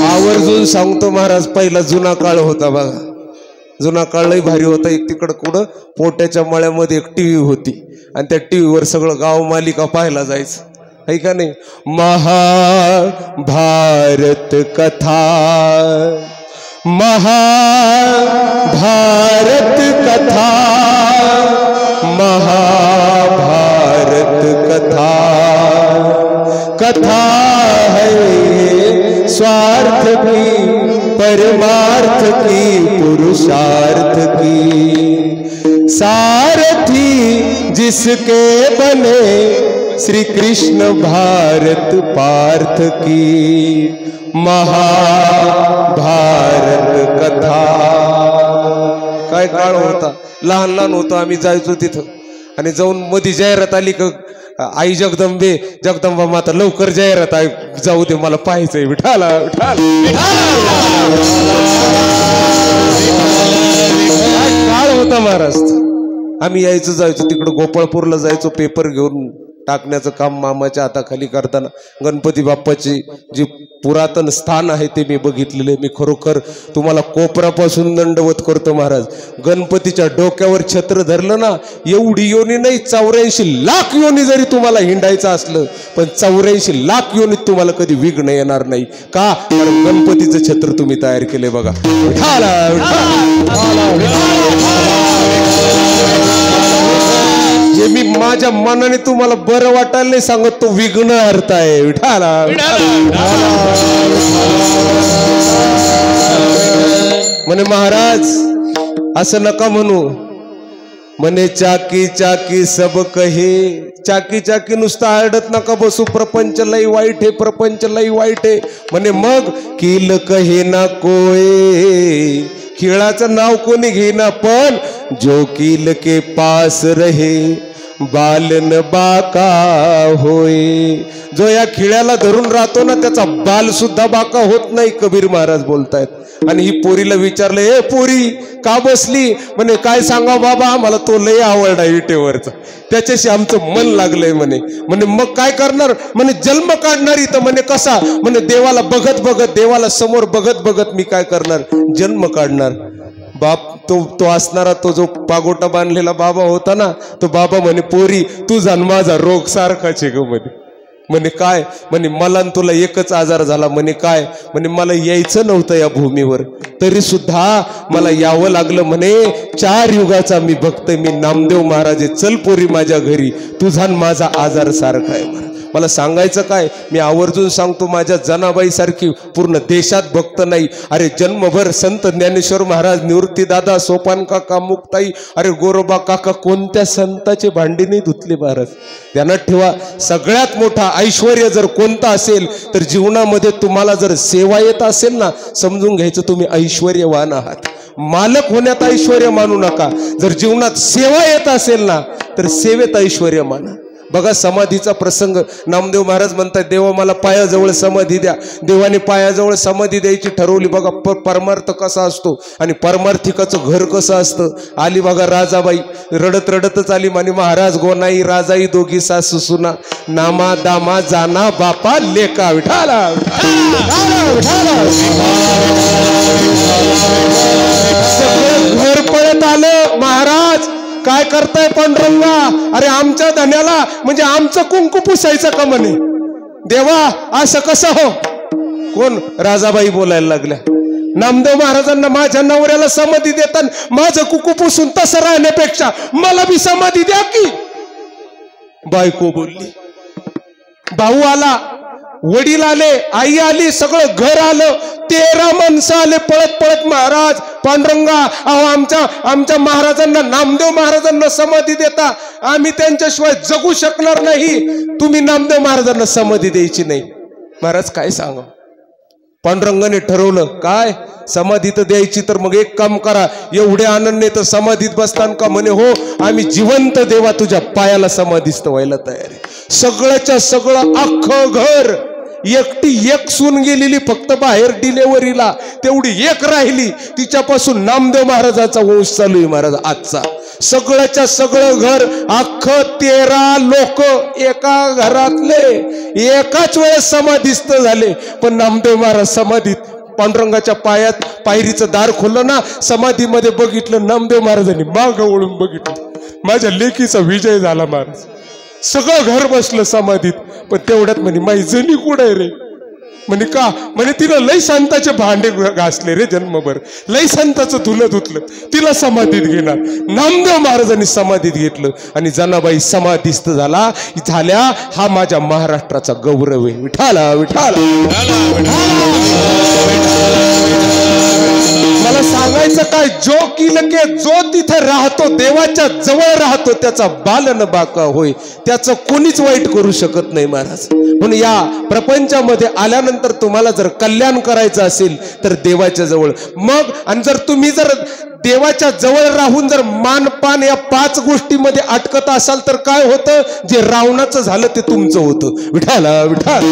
आवर्जून सांगतो महाराज, पहिला जुना काळ होता बघा, जुना काळ लई भारी होता. एक तिकडं कुठं पोट्याच्या मळ्यामध्ये एक टीव्ही होती, आणि त्या टीव्हीवर सगळं गाव मालिका पाहायला जायचं, है का नाही. महाभारत कथा, महाभारत कथा, महाभारत कथा, कथा है स्वार्थ की, परमार्थ की, पुरुषार्थ की, सारथी जिसके बने श्री कृष्ण भारत पार्थ की, महाभारत कथा. काय काळ होता, लहान लहान होतो आम्ही, जायचो तिथं, आणि जाऊन मध्ये जाहिरात आली का आई जगदंबे, जगदंबा माता लवकर जाहिरात आहे, जाऊ दे मला पाहायचंय. विठाला विठाल काळ होता महाराज. आम्ही यायचो जायचो तिकडं गोपाळपूरला जायचो पेपर घेऊन टाकण्याचं काम मामाच्या हाताखाली करताना गणपती बाप्पाची जी पुरातन स्थान आहे ते मी बघितलेले. मी खरोखर तुम्हाला कोपरापासून दंडवत करतो महाराज. गणपतीच्या डोक्यावर छत्र धरलं ना, एवढी योनी नाही 84 लाख योनी जरी तुम्हाला हिंडायचं असलं, पण 84 लाख योनीत तुम्हाला कधी विघ्न येणार नाही. का? कारण गणपतीचं छत्र तुम्ही तयार केले बघा. जे मी माझ्या मनाने तुम्हाला बरं वाटायला नाही सांगत, तो विघ्न अर्थ आहे. विठाला म्हणे महाराज असं नका म्हणू. म्हणे चाकी चाकी सब कहे, चाकी चाकी नुसतं आरडत नका बसू. प्रपंच लई वाईट आहे, प्रपंच लई वाईट आहे. म्हणे मग किल कहे ना कोय, खिळाचं नाव कोणी घेना, पण जो किल के पास रहे बालन बाका होय. जो या खिळ्याला धरून राहतो ना, त्याचा बाल सुद्धा बाका होत नाही, कबीर महाराज बोलतायत. आणि ही पोरीला विचारलं, ए पोरी का बसली? म्हणे काय सांगा बाबा, मला तो लय आवडला विटेवरचा, त्याच्याशी आमचं मन लागलंय म्हणे. म्हणे मग काय करणार? म्हणे जन्म काढणार इथं. म्हणे कसा? म्हणे देवाला बघत बघत, देवाला समोर बघत बघत मी काय करणार? जन्म काढणार. बाप तो असणारा, तो जो पागोटा बांधलेला बाबा होता ना, तो बाबा म्हणे पोरी तुझा माझा रोग सारखाच आहे ग. म्हणे काय? म्हणे मला तुला एकच आजार झाला. म्हणे काय? म्हणे मला यायचं नव्हतं या भूमीवर, तरी सुद्धा मला यावं लागलं. म्हणे 4 युगाचा मी भक्त, मी नामदेव महाराज, चल पोरी माझ्या घरी, तुझा माझा आजार सारखा आहे. मला सांगायचं काय? मी आवर्जून सांगतो, माझ्या जनाबाई सारखी पूर्ण देशात भक्त नाही. अरे जन्मभर संत ज्ञानेश्वर महाराज, निवृत्ती दादा, सोपान काका, मुक्ताई, अरे गोरोबा काका, कोणत्या संताचे भांडी नाही धुतले महाराज. ध्यानात ठेवा, सगळ्यात मोठा ऐश्वर्य जर कोणता असेल तर जीवनामध्ये तुम्हाला जर सेवा येत असेल ना, समजून घ्यायचं तुम्ही ऐश्वर्यवान आहात. मालक होण्यात ऐश्वर्य मानू नका. जर जीवनात सेवा येत असेल ना, तर सेवेत ऐश्वर्य माना. बघा समाधीचा प्रसंग, नामदेव महाराज म्हणतात, देवा मला पायाजवळ समाधी द्या. देवाने पायाजवळ समाधी द्यायची ठरवली. बघा परमार्थ कसा असतो आणि परमार्थिकाचं घर कसं असतं. आली बघा राजाबाई, रडत रडतच आली. म्हणे महाराज गोनाई राजाई दोघी सासू सुना, नामा दामा जाना बापा लेका. विठाला सगळं घर पळत आलं. महाराज काय करताय पांडुरंगा? अरे आमच्या धन्याला म्हणजे आमचं कुंकू पुसायचं का? म्हणे देवा असं कसं हो? कोण? राजाबाई बोलायला लागल्या. नामदेव महाराजांना माझ्या नवऱ्याला समाधी देताना माझं कुंकू पुसून तसं राहण्यापेक्षा मला बी समाधी द्या की. बायको बोलली. भाऊ आला, वडील आले, आई आली, सगळं घर आलं. 13 माणसं आले पळत पळत. महाराज पांडुरंगा, अहो आमच्या महाराजांना, नामदेव महाराजांना समाधी देता, आम्ही त्यांच्याशिवाय जगू शकणार नाही. तुम्ही नामदेव महाराजांना समाधी द्यायची नाही. महाराज काय सांगा, पांडुरंगाने ठरवलं काय? समाधी तर द्यायची, तर मग एक काम करा, एवढे आनंदने तर समाधीत बसतान का? म्हणे हो, आम्ही जिवंत देवा तुझ्या पायाला समाधीस्थ व्हायला तयार आहे. सगळ्याच्या सगळं अख्खं घर, एकटी एक सून गेलेली फक्त बाहेर डिलेव्हरीला, तेवढी एक राहिली, तिच्यापासून नामदेव महाराजाचा वंश चालू आहे महाराज आजचा. सगळ्याच्या सगळं घर अख्खं 13 लोक एका घरातले एकाच वेळेस समाधीस्थ झाले. पण नामदेव महाराज समाधीत, पांडुरंगाच्या पायात पायरीचं दार खोललं ना, समाधीमध्ये बघितलं, नामदेव महाराजांनी मागं वळून बघितलं. माझ्या लेकीचा विजय झाला महाराज. सगळं घर बसलं समाधीत. पण तेवढ्यात म्हणे माई जणी कुठे रे? म्हणे का? म्हणे तिला लय संताचे भांडे घासले रे जन्मभर, लय संताचं धुलं धुतलं, तिला समाधीत घेणार. नामदेव महाराजांनी समाधीत घेतलं आणि जनाबाई समाधीस्थ झाल्या. हा माझ्या महाराष्ट्राचा गौरव आहे. विठाला विठाला. मला सांगायचं काय, जो किलके, जो तिथे राहतो, देवाच्या जवळ राहतो, त्याचा बालन बाका होय. त्याचं कोणीच वाईट करू शकत नाही महाराज. म्हणून या प्रपंचामध्ये आल्यानंतर तुम्हाला जर कल्याण करायचं असेल तर देवाच्या जवळ. मग आणि जर तुम्ही जर देवाच्या जवळ राहून जर मानपान या 5 गोष्टीमध्ये अटकत असाल तर काय होतं? जे रावणाचं झालं ते तुमचं होतं. विठाला विठाला.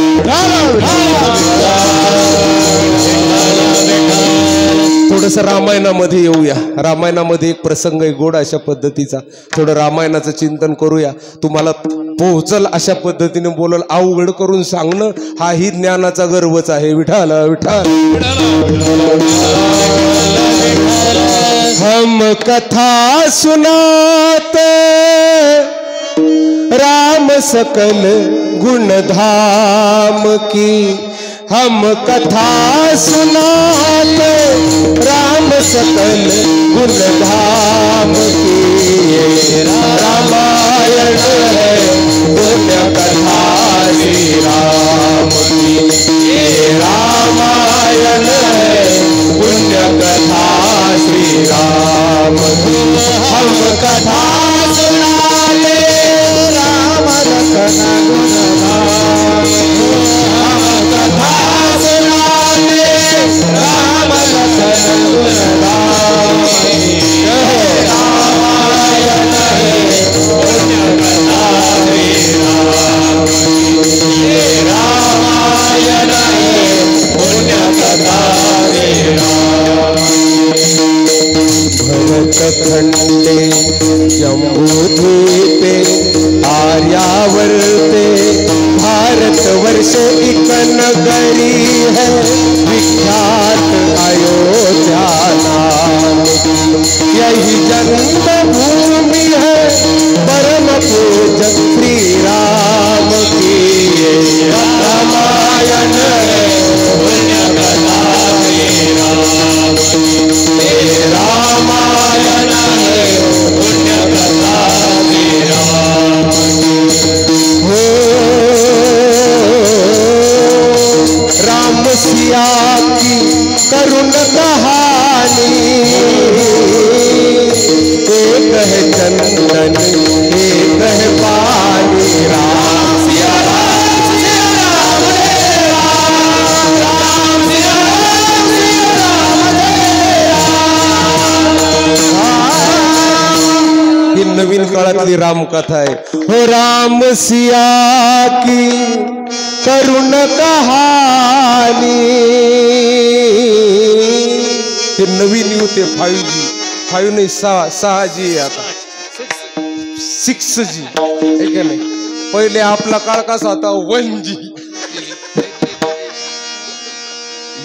थोडस रामायणामध्ये येऊया. रामायणामध्ये एक प्रसंग आहे गोड अशा पद्धतीचा. थोडं रामायणाचं चिंतन करूया. तुम्हाला पोहोचल अशा पद्धतीने बोलल. अवघड करून सांगणं हाही ज्ञानाचा गर्वच आहे. विठाल विठाल. हम कथा सुनाते राम सकल गुणधाम की. हम कथा सुनाते राम सकल गुणधाम की. रामायण है पुण्य कथा श्री राम की. रामायण है पुण्य कथा श्री राम की. हम कथा सुनाते राम सकल गुणधाम. हम कथा सुनाते राम सकल गुणधाम. रामायण है पुण्य कथा श्री राम. रामायण है पुण्य कथा श्री राम. भरत खंडे जम्बूद्वीपे आर्यावर्ते भारतवर्ष एक नगरी है विख्यात अयोध्या नाम. यही जन्मभूमि है परम पूजक श्री राम की. रामायण है पुण्य कथा श्री राम की. रामायण है पुण्य कथा श्री राम की. राम सिया की करुण कहानी. एक है चंदन एक है पानी. राम सिया राम सिया राम रे राम. राम सिया राम सिया राम रे राम. ही नवीन काळातली रामकथा आहे. हो राम सिया की करुण कहानी. हे नवीन युते 5G 5 नाही 6G आता 6G आहे का नाही. पहिले आपला काळ कसा होता 1G.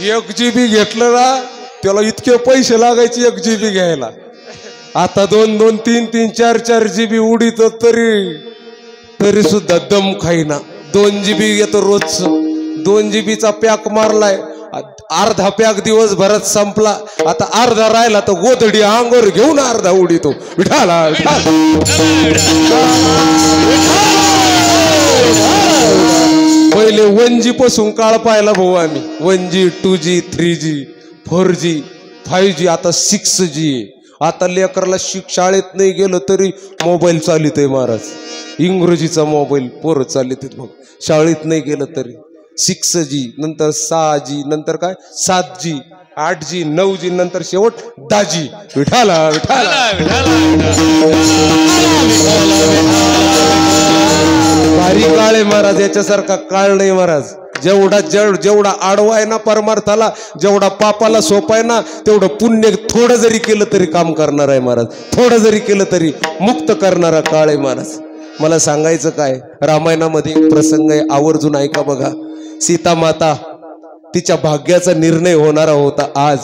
1GB घेतलं ना त्याला इतके पैसे लागायचे 1GB घ्यायला. आता 2-2, 3-3, 4-4 GB उडीत तरी सुद्धा दम खाईना. 2GB येतो रोज. 2GBचा पॅक मारलाय. अर्धा पॅक दिवसभरात संपला. आता अर्धा राहिला तर गोधडी अंगावर घेऊन अर्धा उडीतो. विठाला पहिले 1G पासून काळ पाहिला भाऊ आम्ही. 1G 2G 3G 4G 5G आता 6G. आता लेकरला शाळेत नाही गेलं तरी मोबाईल चालित आहे महाराज. इंग्रजीचा मोबाईल पोरं चालित बघ. शाळेत नाही गेलं तरी 6G नंतर 6G नंतर काय 7G 8G 9G नंतर शेवट 10G. विठाला विठाला. भारी काळ आहे महाराज. याच्यासारखा काळ नाही महाराज. जेवढा आडवा आहे ना परमार्थाला, जेवढा पापाला सोपा आहे ना, तेवढं पुण्य थोडं जरी केलं तरी काम करणार आहे महाराज. थोडं जरी केलं तरी मुक्त करणारा काळ आहे महाराज. मला सांगायचं काय, रामायणामध्ये एक प्रसंग आहे, आवर्जून ऐका बघा. सीता माता तिच्या भाग्याचा निर्णय होणारा होता आज.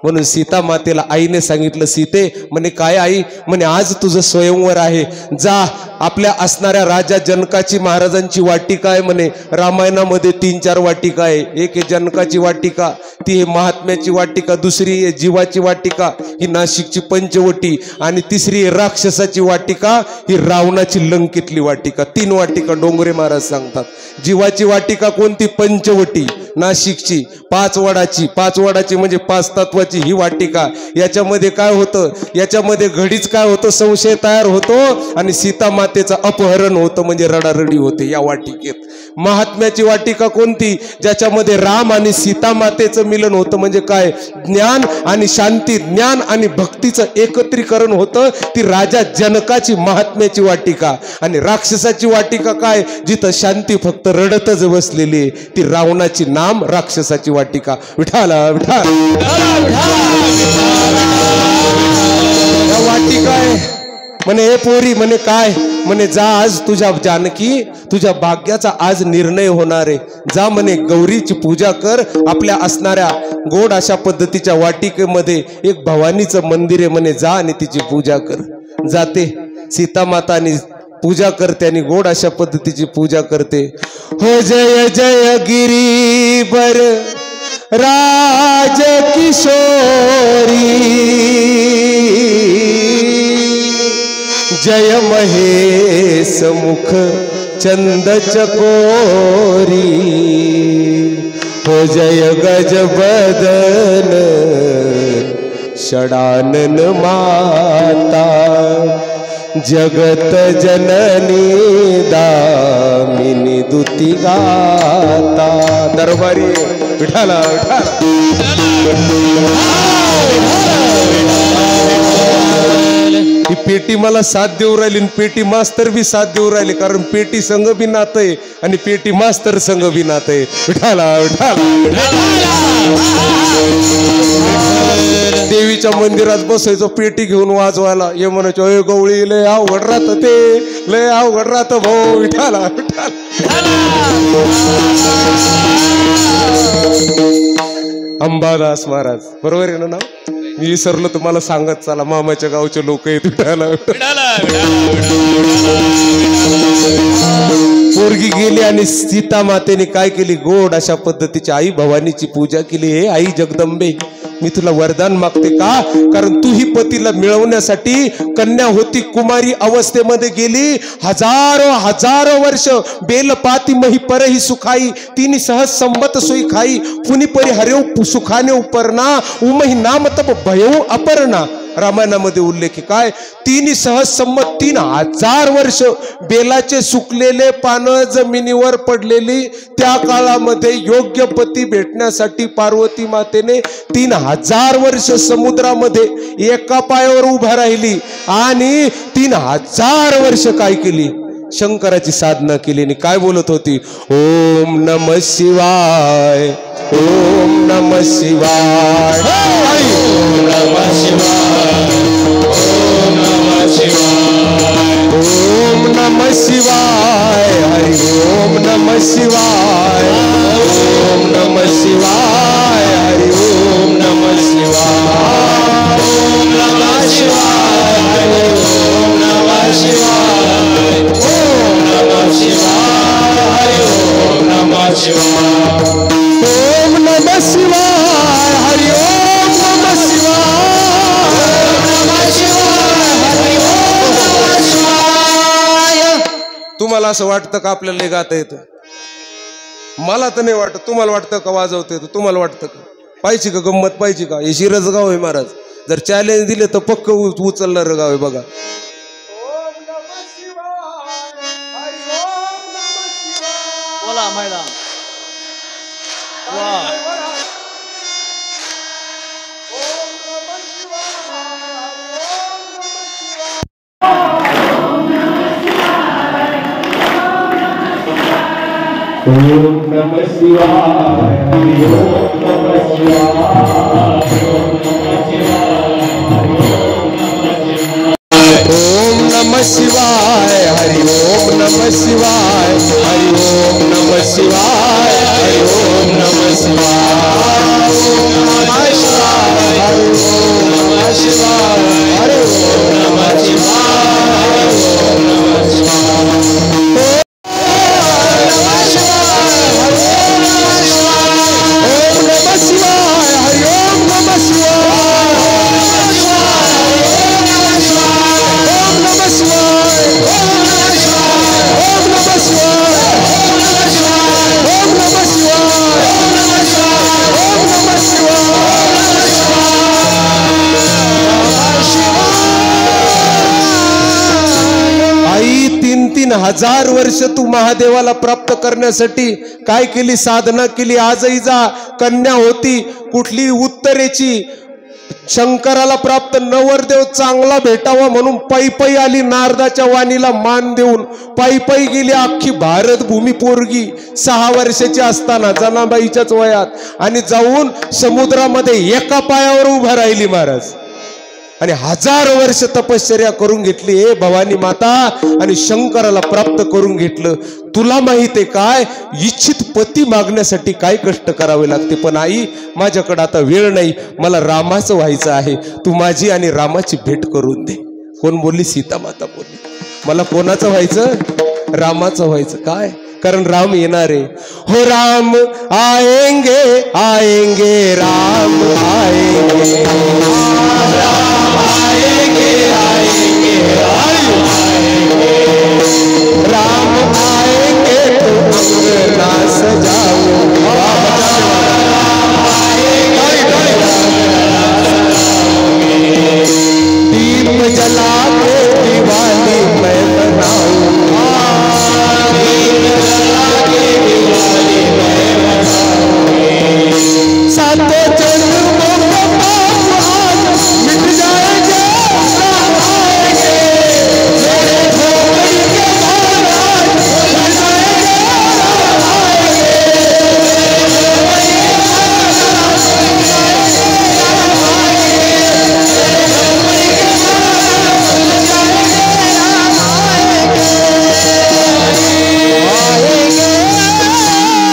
म्हणून सीता मातेला आईने सांगितलं, सीते म्हणे काय आई, म्हणे आज तुझं स्वयंवर आहे, जा आपल्या असणाऱ्या राजा जनकाची महाराजांची वाटिका आहे म्हणे. रामायणामध्ये 3-4 वाटिका आहे. एक आहे जनकाची वाटिका, ती आहे महात्म्याची वाटिका, दुसरी आहे जीवाची वाटिका, ही नाशिकची पंचवटी, आणि तिसरी आहे राक्षसाची वाटिका, ही रावणाची लंकेतली वाटिका. 3 वाटिका डोंगरे महाराज सांगतात. जीवाची वाटिका कोणती? पंचवटी नाशिकची. 5 वडाची म्हणजे 5 तत्वाची ही वाटिका. याच्यामध्ये काय होतं, याच्यामध्ये घडीच काय होतं, संशय तयार होतो आणि सीता मातेचं अपहरण होतं, म्हणजे रडारडी होते या वाटिकेत. महात्म्याची वाटिका कोणती? ज्याच्यामध्ये राम आणि सीता मातेचं मिलन होतं, म्हणजे काय, ज्ञान आणि शांती, ज्ञान आणि भक्तीचं एकत्रीकरण होतं, ती राजा जनकाची महात्म्याची वाटिका. आणि राक्षसाची वाटिका काय, जिथं शांती फक्त रडतच बसलेली, ती रावणाची नाम राक्षसाची वाटिका. विठाला विठाला. वाटिका आहे म्हणे हे पोरी, म्हणे काय, म्हणे जा आज तुझ्या जानकी तुझ्या भाग्याचा आज निर्णय होणार आहे, जा म्हणे गौरीची पूजा कर, आपल्या असणाऱ्या गोड अशा पद्धतीच्या वाटिकेमध्ये एक भवानीचं मंदिर आहे म्हणे, जा आणि तिची पूजा कर. जाते सीता माता आणि पूजा करते आणि गोड अशा पद्धतीची पूजा करते. हो जय जय गिरीवर राज किशोरी, जय महेश मुख चंद चकोरी, हो जय गज बदन षडानन माता, जगत जननी दामिनी दुती गाता. दरबारी विठाला ही पेटी मला साथ देऊ राहिली, पेटी मास्तर बी साथ देऊ राहिले, कारण पेटी संघ बी नातय आणि पेटी मास्तर संघ बी नातय. विठाला देवीच्या मंदिरात बसायचो पेटी घेऊन वाजवायला, हे म्हणायचो अय गवळी लय अवघड राहत, ते लय अवघड राहत भाऊ. विठाला अंबादास महाराज, बरोबर आहे ना नाव? मी विसरलो तुम्हाला सांगत चला, मामाच्या गावचे लोक आहेत. पोरगी गेली आणि सीता मातेने काय केली, गोड अशा पद्धतीची आई भवानीची पूजा केली. हे आई जगदंबे, मी तुला वरदान मागते का, कारण तू ही पतीला मिळवण्यासाठी कन्या होती, कुमारी अवस्थेमध्ये गेली, हजारो वर्ष बेलपाती मही परही सुखाई, तिनी सहज संबत सोई खाई, पुनी परी हरेव सुखाने उपरना, उमही नाम तप भयऊ अपरणा. रामायणामध्ये उल्लेख काय, तिनी सहज संमत 3000 वर्ष बेलाचे सुकलेले पानं जमिनीवर पडलेली, त्या काळामध्ये योग्य पती भेटण्यासाठी पार्वती मातेने 3000 वर्ष समुद्रामध्ये एका पायावर उभा राहिली आणि 3000 वर्ष काय केली, शंकराची साधना केली. आणि काय बोलत होती, ओम नमः शिवाय, ओम नमः शिवाय, ओम नमः शिवाय, ओम नमः शिवाय, ओम नमः शिवाय, हरि ओम नमः शिवाय, ओम नमः शिवाय, हरि ओम नमः शिवाय, ओम नमः शिवाय, हरि ओम नमः शिवाय, ओम नमः शिवाय, हरि ओम नमः शिवाय, ओम नमः शिवाय, हरि ओम नमः शिवाय, ओम नमः शिवाय, हरि ओम नमः शिवाय. तुम्हाला असं वाटतं का आपल्याला गाता येतं? मला तर नाही वाटत. तुम्हाला वाटतं का वाजवता येतं? तुम्हाला वाटतं का? पाहिजे का गंमत, पाहिजे का? हे शिरज गाव आहे महाराज, जर चॅलेंज दिले तर पक्क उचलणार गाव आहे बघा. ओम नमः शिवाय, हरि ओम नमः शिवाय. बोला मैदान. ओम नमः शिवाय, हरि ओम नमः शिवाय, ओम नमः शिवाय, हरि ओम नमः शिवाय, हरि ओम नमः शिवाय, हरि ओम नमः शिवाय, ओम नमः शिवाय, हरि ओम नमः शिवाय, हरि ओम नमः शिवाय, ओम नमः शिवाय. आई 3000 वर्ष तू महादेवाला प्राप्त करण्यासाठी काय केली, साधना केली. आजही जा, कन्या होती कुठली उत्तरेची, शंकराला प्राप्त नवरदेव चांगला भेटावा म्हणून पायी आली, नारदाच्या वाणीला मान देऊन पायी गेली अख्खी भारत भूमी पोरगी 6 वर्षाची असताना जनाबाईच्याच वयात, आणि जाऊन समुद्रामध्ये एका पायावर उभा राहिली महाराज. आणि 1000 वर्ष तपश्चर्या करून घेतली हे भवानी माता आणि शंकराला प्राप्त करून घेतलं। तुला माहित आहे काय इच्छित पती मागण्यासाठी काय कष्ट करावे लागते। पण आई माझ्याकडे आता वेळ नाही, मला रामाचं व्हायचं आहे, तू माझी आणि रामाची भेट करून दे। कोण बोलली? सीता माता बोलली। मला कोणाचं व्हायचं? रामाचं व्हायचं। काय? कारण राम येणार आहे। हो राम आएंगे आएंगे राम आएंगे, राम आएंगे आएंगे राम आएंगे तो अंगना सजाओ, दीप जला के दिवाली मैं बनाऊंगा, सातों जन्मों का पाप आज मिट जाएंगे, मेरे झोपड़ी के बाहर आज मिट जाएंगे,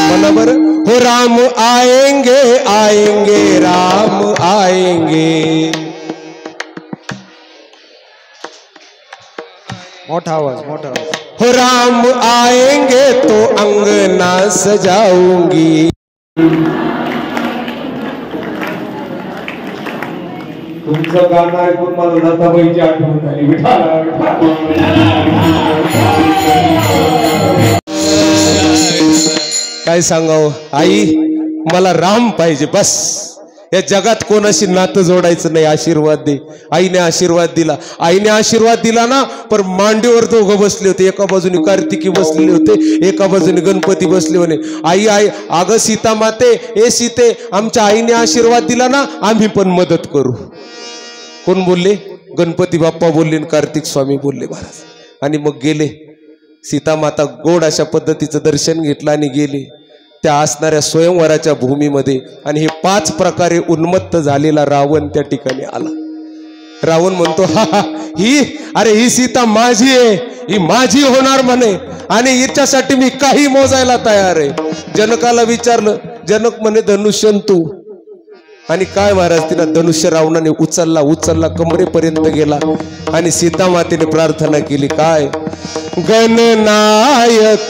बराबर। हो राम आएंगे आएंगे राम आएंगे। मोठा आवाज, मोठा आवाज। हो राम आएंगे तो अंगना सजाऊंगी। तुमचं गाणं ऐकून मला लताबाईची आठवण झाली। काय सांगावं आई, मला राम पाहिजे बस। या जगात कोणाशी नातं जोडायचं नाही। आशीर्वाद दे। आईने आशीर्वाद दिला, आईने आशीर्वाद दिला ना, पण मांडीवर दोघं बसले होते, एका बाजूने कार्तिकी बसलेले होते, एका बाजूने गणपती बसले होते। आई आई अगं सीता माते, ए सीते, आमच्या आईने आशीर्वाद दिला ना, आम्ही पण मदत करू। कोण बोलले? गणपती बाप्पा बोलले, कार्तिक स्वामी बोलले महाराज। आणि मग गेले। सीता माता गोड अशा पद्धतीचं दर्शन घेतलं आणि गेले त्या असणाऱ्या स्वयंवराच्या भूमीमध्ये। आणि हे 5 प्रकारे उन्मत्त झालेला रावण त्या ठिकाणी आला। रावण म्हणतो हा हा ही सीता माझी आहे, ही माझी होणार म्हणे, आणि हिच्यासाठी मी काही मोजायला तयार आहे। जनकाला विचारलं, जनक म्हणे धनुष्यन तू। आणि काय महाराज, तिला धनुष्य रावणाने उचलला उचलला कमरेपर्यंत गेला। आणि सीता मातेने प्रार्थना केली काय? गणनायक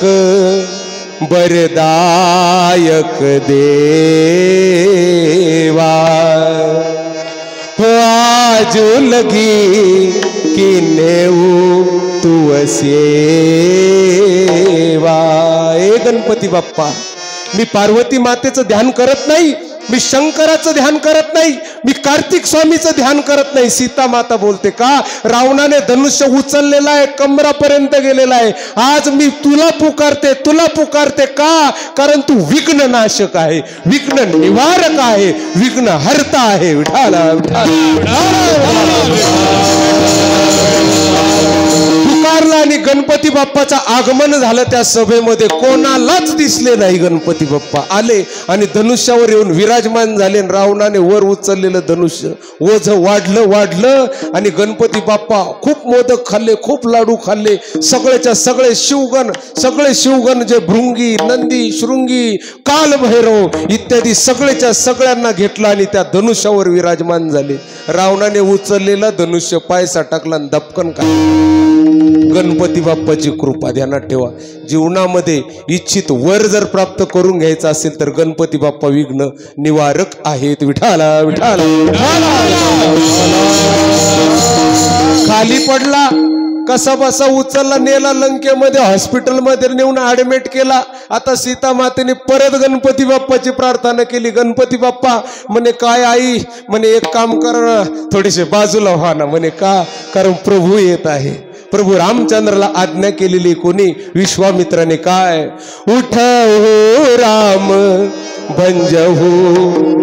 बरदायक देवा, हो आज लगी कि नेऊ तू सेवा। ए गणपती बाप्पा, मी पार्वती मातेचं ध्यान करत नाही, मी शंकराचं ध्यान करत नाही, मी कार्तिक स्वामीचं ध्यान करत नाही। सीता माता बोलते का? रावणाने धनुष्य उचललेला आहे, कमरापर्यंत गेलेला आहे। आज मी तुला पुकारते का? कारण तू विघ्न नाशक आहे, विघ्न निवारक आहे, विघ्न हरता आहे। विठाला पुकारला आणि गणपती बाप्पाचं आगमन झालं त्या सभेमध्ये। कोणालाच दिसले नाही। गणपती बाप्पा आले आणि धनुष्यावर येऊन विराजमान झाले। रावणाने वर उचललेलं धनुष्य ओझ वाढलं आणि गणपती बाप्पा खूप मोदक खाल्ले, खूप लाडू खाल्ले। सगळेच्या सगळे शिवगण जे भृंगी, नंदी, शृंगी, कालभैरव इत्यादी सगळेच्या सगळ्यांना घेतलं आणि त्या धनुष्यावर विराजमान झाले। रावणाने उचललेला धनुष्य पायसा टाकला आणि दपकन काढला। गणपती बाप्पाची कृपा ध्यानात ठेवा। जीवनामध्ये इच्छित वर जर प्राप्त करून घ्यायचं असेल तर गणपती बाप्पा विघ्न निवारक आहेत। विठाला विठाला खाली पडला, कसा बसा उचलला, नेला लंकेमध्ये, हॉस्पिटलमध्ये नेऊन ऍडमिट केला। आता सीता मातेने परत गणपती बाप्पाची प्रार्थना केली। गणपती बाप्पा म्हणे काय आई, म्हणे एक काम कर, थोडेसे बाजूला व्हा ना। म्हणे का? कारण प्रभू येत आहे। प्रभू रामचंद्राला आज्ञा केलेली कोणी? विश्वामित्राने। काय? उठ हो राम भंजहु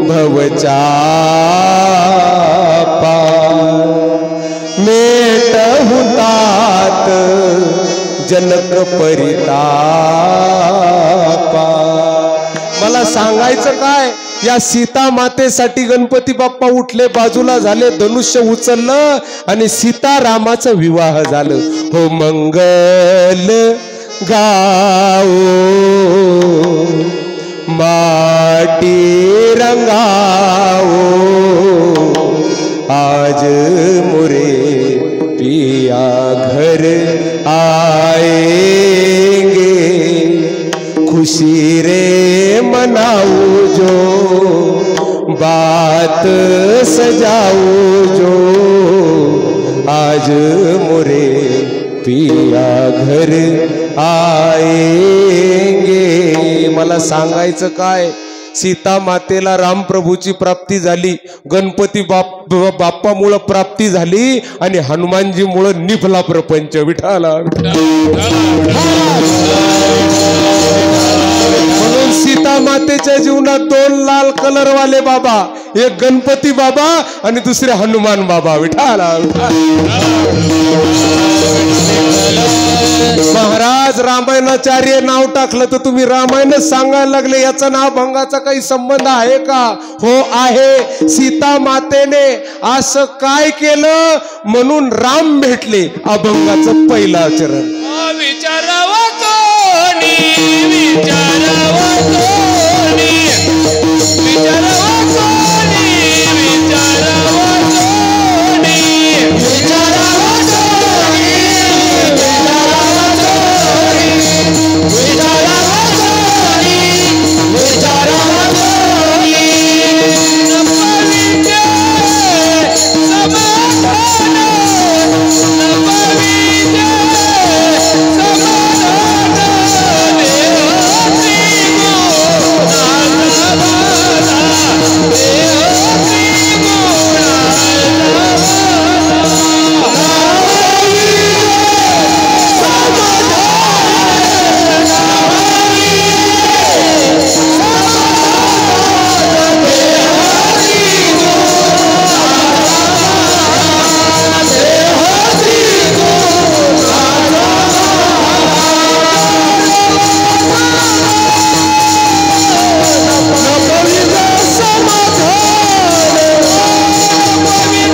भवचापा, मेटहु तात जनक परितापा। मला सांगायचं काय? या सीता मातेसाठी गणपती बाप्पा उठले, बाजूला झाले, धनुष्य उचललं आणि सीतारामाचा विवाह झालं. हो मंगल गाओ माटी रंगाओ आज मोरे पिया घर आएंगे खुशी रे मनाओ जो बात सजाओ जो आज मोरे पिया घर आएंगे. मला सांगायचं काय, सीता मातेला रामप्रभूची प्राप्ती झाली, गणपती बाप्पामुळं प्राप्ती झाली आणि हनुमानजीमुळं निभला प्रपंच. विठाला म्हणून सीता मातेच्या जीवनात दोन लाल कलर वाले बाबा, एक गणपती बाबा आणि दुसरे हनुमान बाबा. विठाला महाराज रामायणाचार्य नाव टाकलं तर तुम्ही रामायणच सांगायला लागले, याचा नाव भंगाचा काही संबंध आहे का? हो आहे. सीता मातेने असं काय केलं म्हणून राम भेटले, अभंगाचं पहिलं आचरण. विचारावा कोणी, विचारावा कोणी, विचारावा कोणी, विचारावा कोणी, विचारावा कोणी, विचारावा कोणी, विचारावा कोणी, विचारावा कोणी. नपविते समाधान, नपविते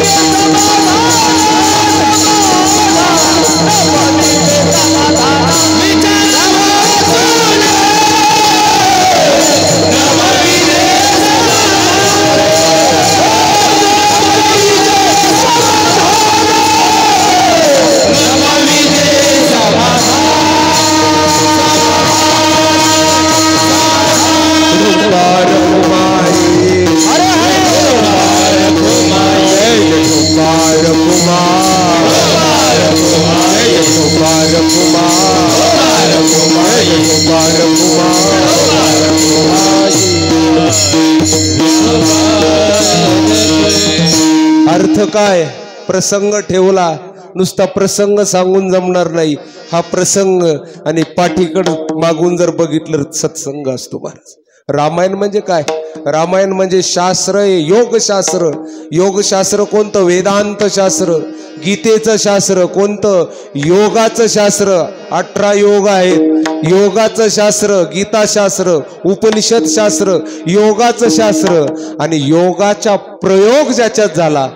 अर्थ काय, प्रसंग ठेवला, नुसता प्रसंग सांगून जमणार नाही. हा प्रसंग आणि पाठीकड मागून जर बघितलं सत्संग असतो महाराज. रामायण म्हणजे काय? रामायण म्हणजे शास्त्र आहे, योगशास्त्र. योगशास्त्र कोणतं? वेदांत शास्त्र. गीतेचं शास्त्र कोणतं? योगाचं शास्त्र. 18 योग आहेत. योगाचं शास्त्र, गीताशास्त्र, उपनिषद शास्त्र, योगाचं शास्त्र आणि योगाचा प्रयोग ज्याच्यात झाला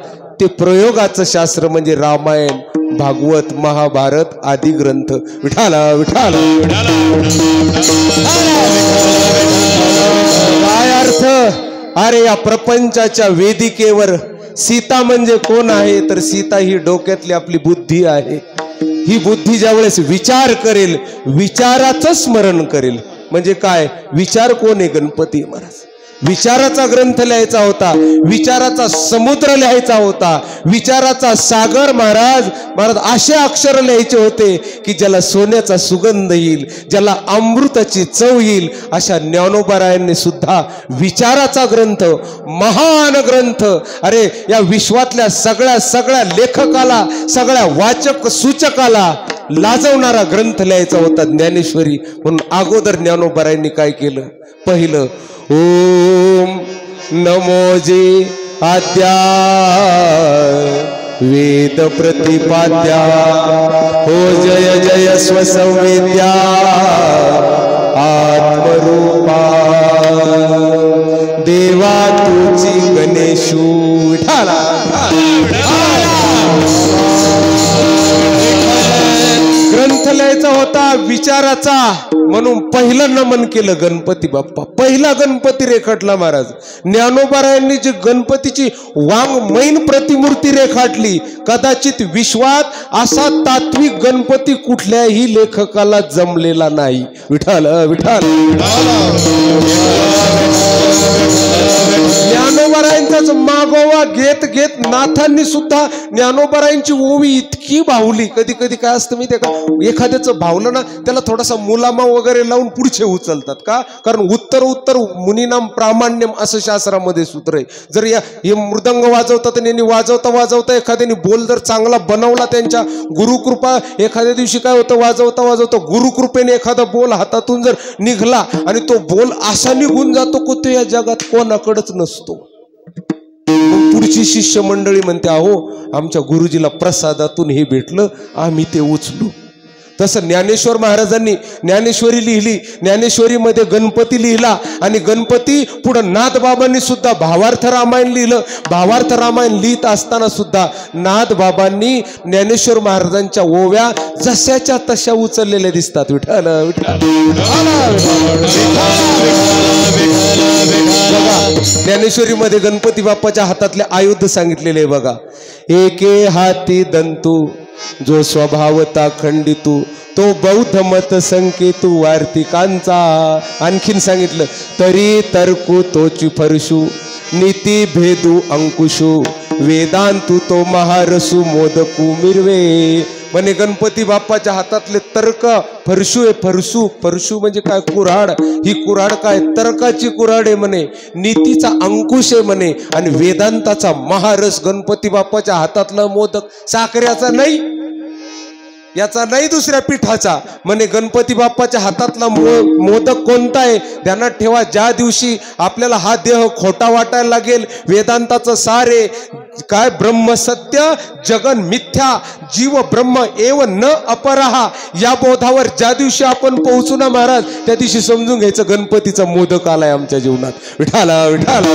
ते प्रयोगाचं शास्त्र म्हणजे रामायण, भागवत, महाभारत आदी ग्रंथ. विठाला विठाला काय अर्थ? अरे या प्रपंचाच्या वेदिकेवर सीता म्हणजे कोण आहे तर सीता ही डोक्यातली आपली बुद्धी आहे. ही बुद्धी ज्यावेळेस विचार करेल, विचाराचं स्मरण करेल. म्हणजे काय? विचार कोण आहे? गणपती महाराज. विचाराचा ग्रंथ लिहायचा होता, विचाराचा समुद्र लिहायचा होता, विचाराचा सागर. महाराज असे अक्षर लिहायचे होते की ज्याला सोन्याचा सुगंध येईल, ज्याला अमृताची चव येईल. अशा ज्ञानोबारायांनी सुद्धा विचाराचा ग्रंथ, महान ग्रंथ, अरे या विश्वातल्या सगळ्या लेखकाला, सगळ्या वाचक सूचकाला लाजवणारा ग्रंथ लिहायचा होता, ज्ञानेश्वरी. म्हणून अगोदर ज्ञानोबारायांनी काय केलं? पहिलं ओम नमोजी आद्या वेद प्रतिपाद्या हो जय जय स्वसंवेद्या आत्मरूपा देवा विचाराचा म्हणून पहिलं नमन केलं गणपती बाप्पा. पहिला गणपती रेखाटला महाराज. ज्ञानोबारायांनी जी गणपतीची वाङ्मयीन प्रतिमूर्ती रेखाटली, कदाचित विश्वात असा तात्विक गणपती कुठल्याही लेखकाला जमलेला नाही. विठ्ठल विठ्ठल. ज्ञानोबारायांचाच मागोवा घेत घेत नाथांनी सुद्धा ज्ञानोबारायांची ओवी इतकी भावली. कधी कधी काय असतं माहितीये का, एखाद्याचं भावलं ना त्याला थोडासा मुलामा वगैरे लावून पुढचे उचलतात. का? कारण उत्तर उत्तर मुनीनाम प्रामाण्यम असं शास्त्रामध्ये सूत्र आहे. जर हे मृदंग वाजवतात आणि यांनी वाजवता वाजवता एखाद्याने बोल जर चांगला बनवला, त्यांच्या गुरुकृपा, एखाद्या दिवशी काय होतं, वाजवता वाजवता गुरुकृपेने एखादा बोल हातातून जर निघला आणि तो बोल असा निघून जातो की तो या जगात कोणाकडेच नसतो. पुढची शिष्य मंडळी म्हणते, अहो आमच्या गुरुजीला प्रसादातून हे भेटलं, आम्ही ते उचलू. तसं ज्ञानेश्वर महाराजांनी ज्ञानेश्वरी लिहिली, ज्ञानेश्वरीमध्ये गणपती लिहिला आणि गणपती पुढं नाथबाबांनी सुद्धा भावार्थ रामायण लिहिलं. भावार्थ रामायण लिहित असताना सुद्धा नाथबाबांनी ज्ञानेश्वर महाराजांच्या ओव्या जशाच्या तशा उचललेल्या दिसतात. विठ्ठल विठ्ठल. ज्ञानेश्वरीमध्ये गणपती बाप्पाच्या हातातले आयुध सांगितलेले बघा. एके हाती दंतू जो स्वभावता खंडितू, तो बौद्ध मत संकेतू वार्तिकांचा. आणखीन सांगितलं, तरी तर्कू तोची फरशू, नीती भेदू अंकुशू, वेदांतू तो महारसू मोदकू मिरवे. म्हणे गणपती बाप्पाच्या हातातले तर्क फरशू आहे. फरशू फरशू म्हणजे काय? कुऱ्हाड. ही कुऱ्हाड काय? तर्काची कुऱ्हाड आहे म्हणे. नीतीचा अंकुश आहे म्हणे. आणि वेदांताचा महारस गणपती बाप्पाच्या हातातला मोदक साखरेचा नाही, याचा नाही दुसऱ्या पिठाचा. म्हणे गणपती बाप्पाच्या हातातला मोदक कोणता आहे? ध्यानात ठेवा, ज्या दिवशी आपल्याला हा देह खोटा वाटायला लागेल, वेदांताचं सारे काय ब्रह्म सत्य जगन मिथ्या जीव ब्रह्म एव न अपरहा, या बोधावर ज्या दिवशी आपण पोहोचू ना महाराज, त्या दिवशी समजून घ्यायचं गणपतीचा मोदक आलाय आमच्या जीवनात. विठाला विठाला.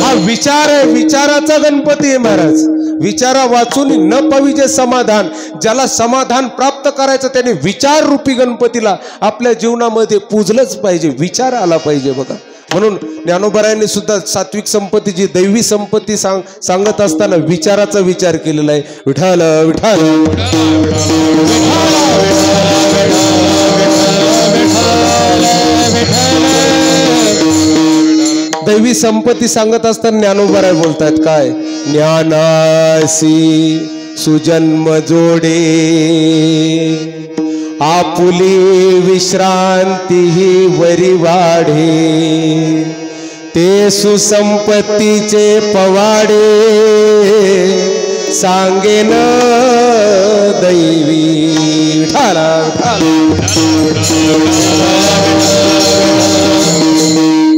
हा विचार आहे, विचाराचा गणपती आहे महाराज. विचारा वाचून न पाविजे समाधान. ज्याला समाधान प्राप्त करायचं त्याने विचार रूपी गणपतीला आपल्या जीवनामध्ये पूजलंच पाहिजे. विचार आला पाहिजे बघा. म्हणून ज्ञानोबारायांनी सुद्धा सात्विक संपत्तीची दैवी संपत्ती सांगत असताना विचाराचा विचार केलेला आहे. विठाल विठाल. दैवी संपत्ती सांगत असताना ज्ञानोबाराय बोलतात काय? ज्ञानासी सुजन्म जोडे, आपुली विश्रांती ही वरी वाढे, ते सुसंपत्तीचे पवाडे, सांगेन दैवी. ठाला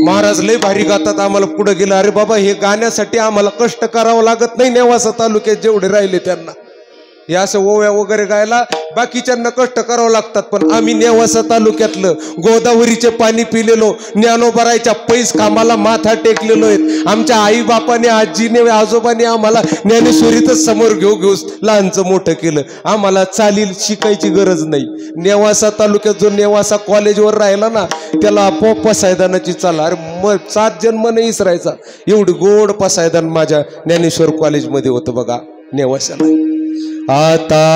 महाराज लय भारी गातात. आम्हाला पुढे गेलं, अरे बाबा हे गाण्यासाठी आम्हाला कष्ट करावं लागत नाही. नेवासा तालुक्यात जेवढे राहिले त्यांना हे असं ओव्या वगैरे गायला बाकीच्यांना कष्ट करावं लागतात. पण आम्ही नेवासा तालुक्यातलं गोदावरीचे पाणी पिलेलो, ज्ञानोबारायच्या पैस कामाला माथा टेकलेलो आहेत. आमच्या आई बापाने आजीने आजोबाने आम्हाला ज्ञानेश्वरीतच समोर घेऊ लहानचं मोठं केलं. आम्हाला चालील शिकायची गरज नाही. नेवासा तालुक्यात जो नेवासा कॉलेजवर राहिला ना त्याला आपोआप पसायदानाची चाल. अरे मग 7 जन्म नाही इसरायचा. एवढी गोड पसायदान माझ्या ज्ञानेश्वर कॉलेजमध्ये होतं बघा नेवासाला. आता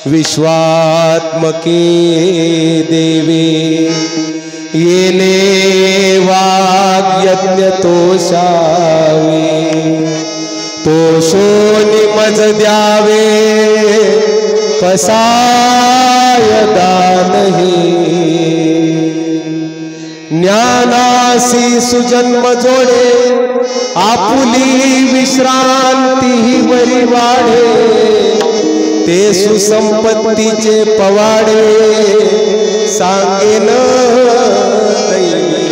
विश्वात्मके देवे, येणे वाग्यज्ञ तोषावे, तोषो निमज द्यावे, पसाय दानही. ज्ञानासी सुजन्म जोडे, आपुली विश्रांती ही वरी वाढे, ते सुसंपत्तीचे पवाडे, सांगेन दैवी.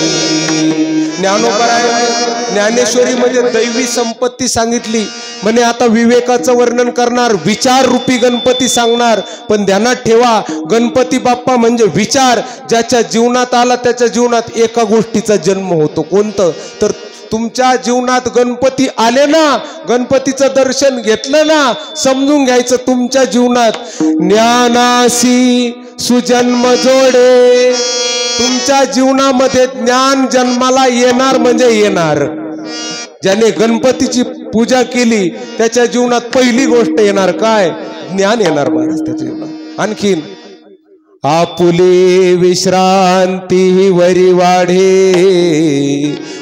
ज्ञानेश्वरीमध्ये दैवी संपत्ती सांगितली. म्हणे आता विवेकाचं वर्णन करणार, विचार रूपी गणपती सांगणार. पण ध्यानात ठेवा, गणपती बाप्पा म्हणजे विचार. ज्याच्या जीवनात आला त्याच्या जीवनात एका गोष्टीचा जन्म होतो. कोणतं? तर तुमच्या जीवनात गणपती आले ना, गणपतीचं दर्शन घेतलं ना, समजून घ्यायचं तुमच्या जीवनात ज्ञानासी सुजन्म जोडे. तुमच्या जीवनामध्ये ज्ञान जन्माला येणार म्हणजे येणार. ज्याने गणपतीची पूजा केली त्याच्या जीवनात पहिली गोष्ट येणार काय? ज्ञान येणार महाराज त्याच्या जीवनात. आणखीन आपुले विश्रांती वरी वाढे,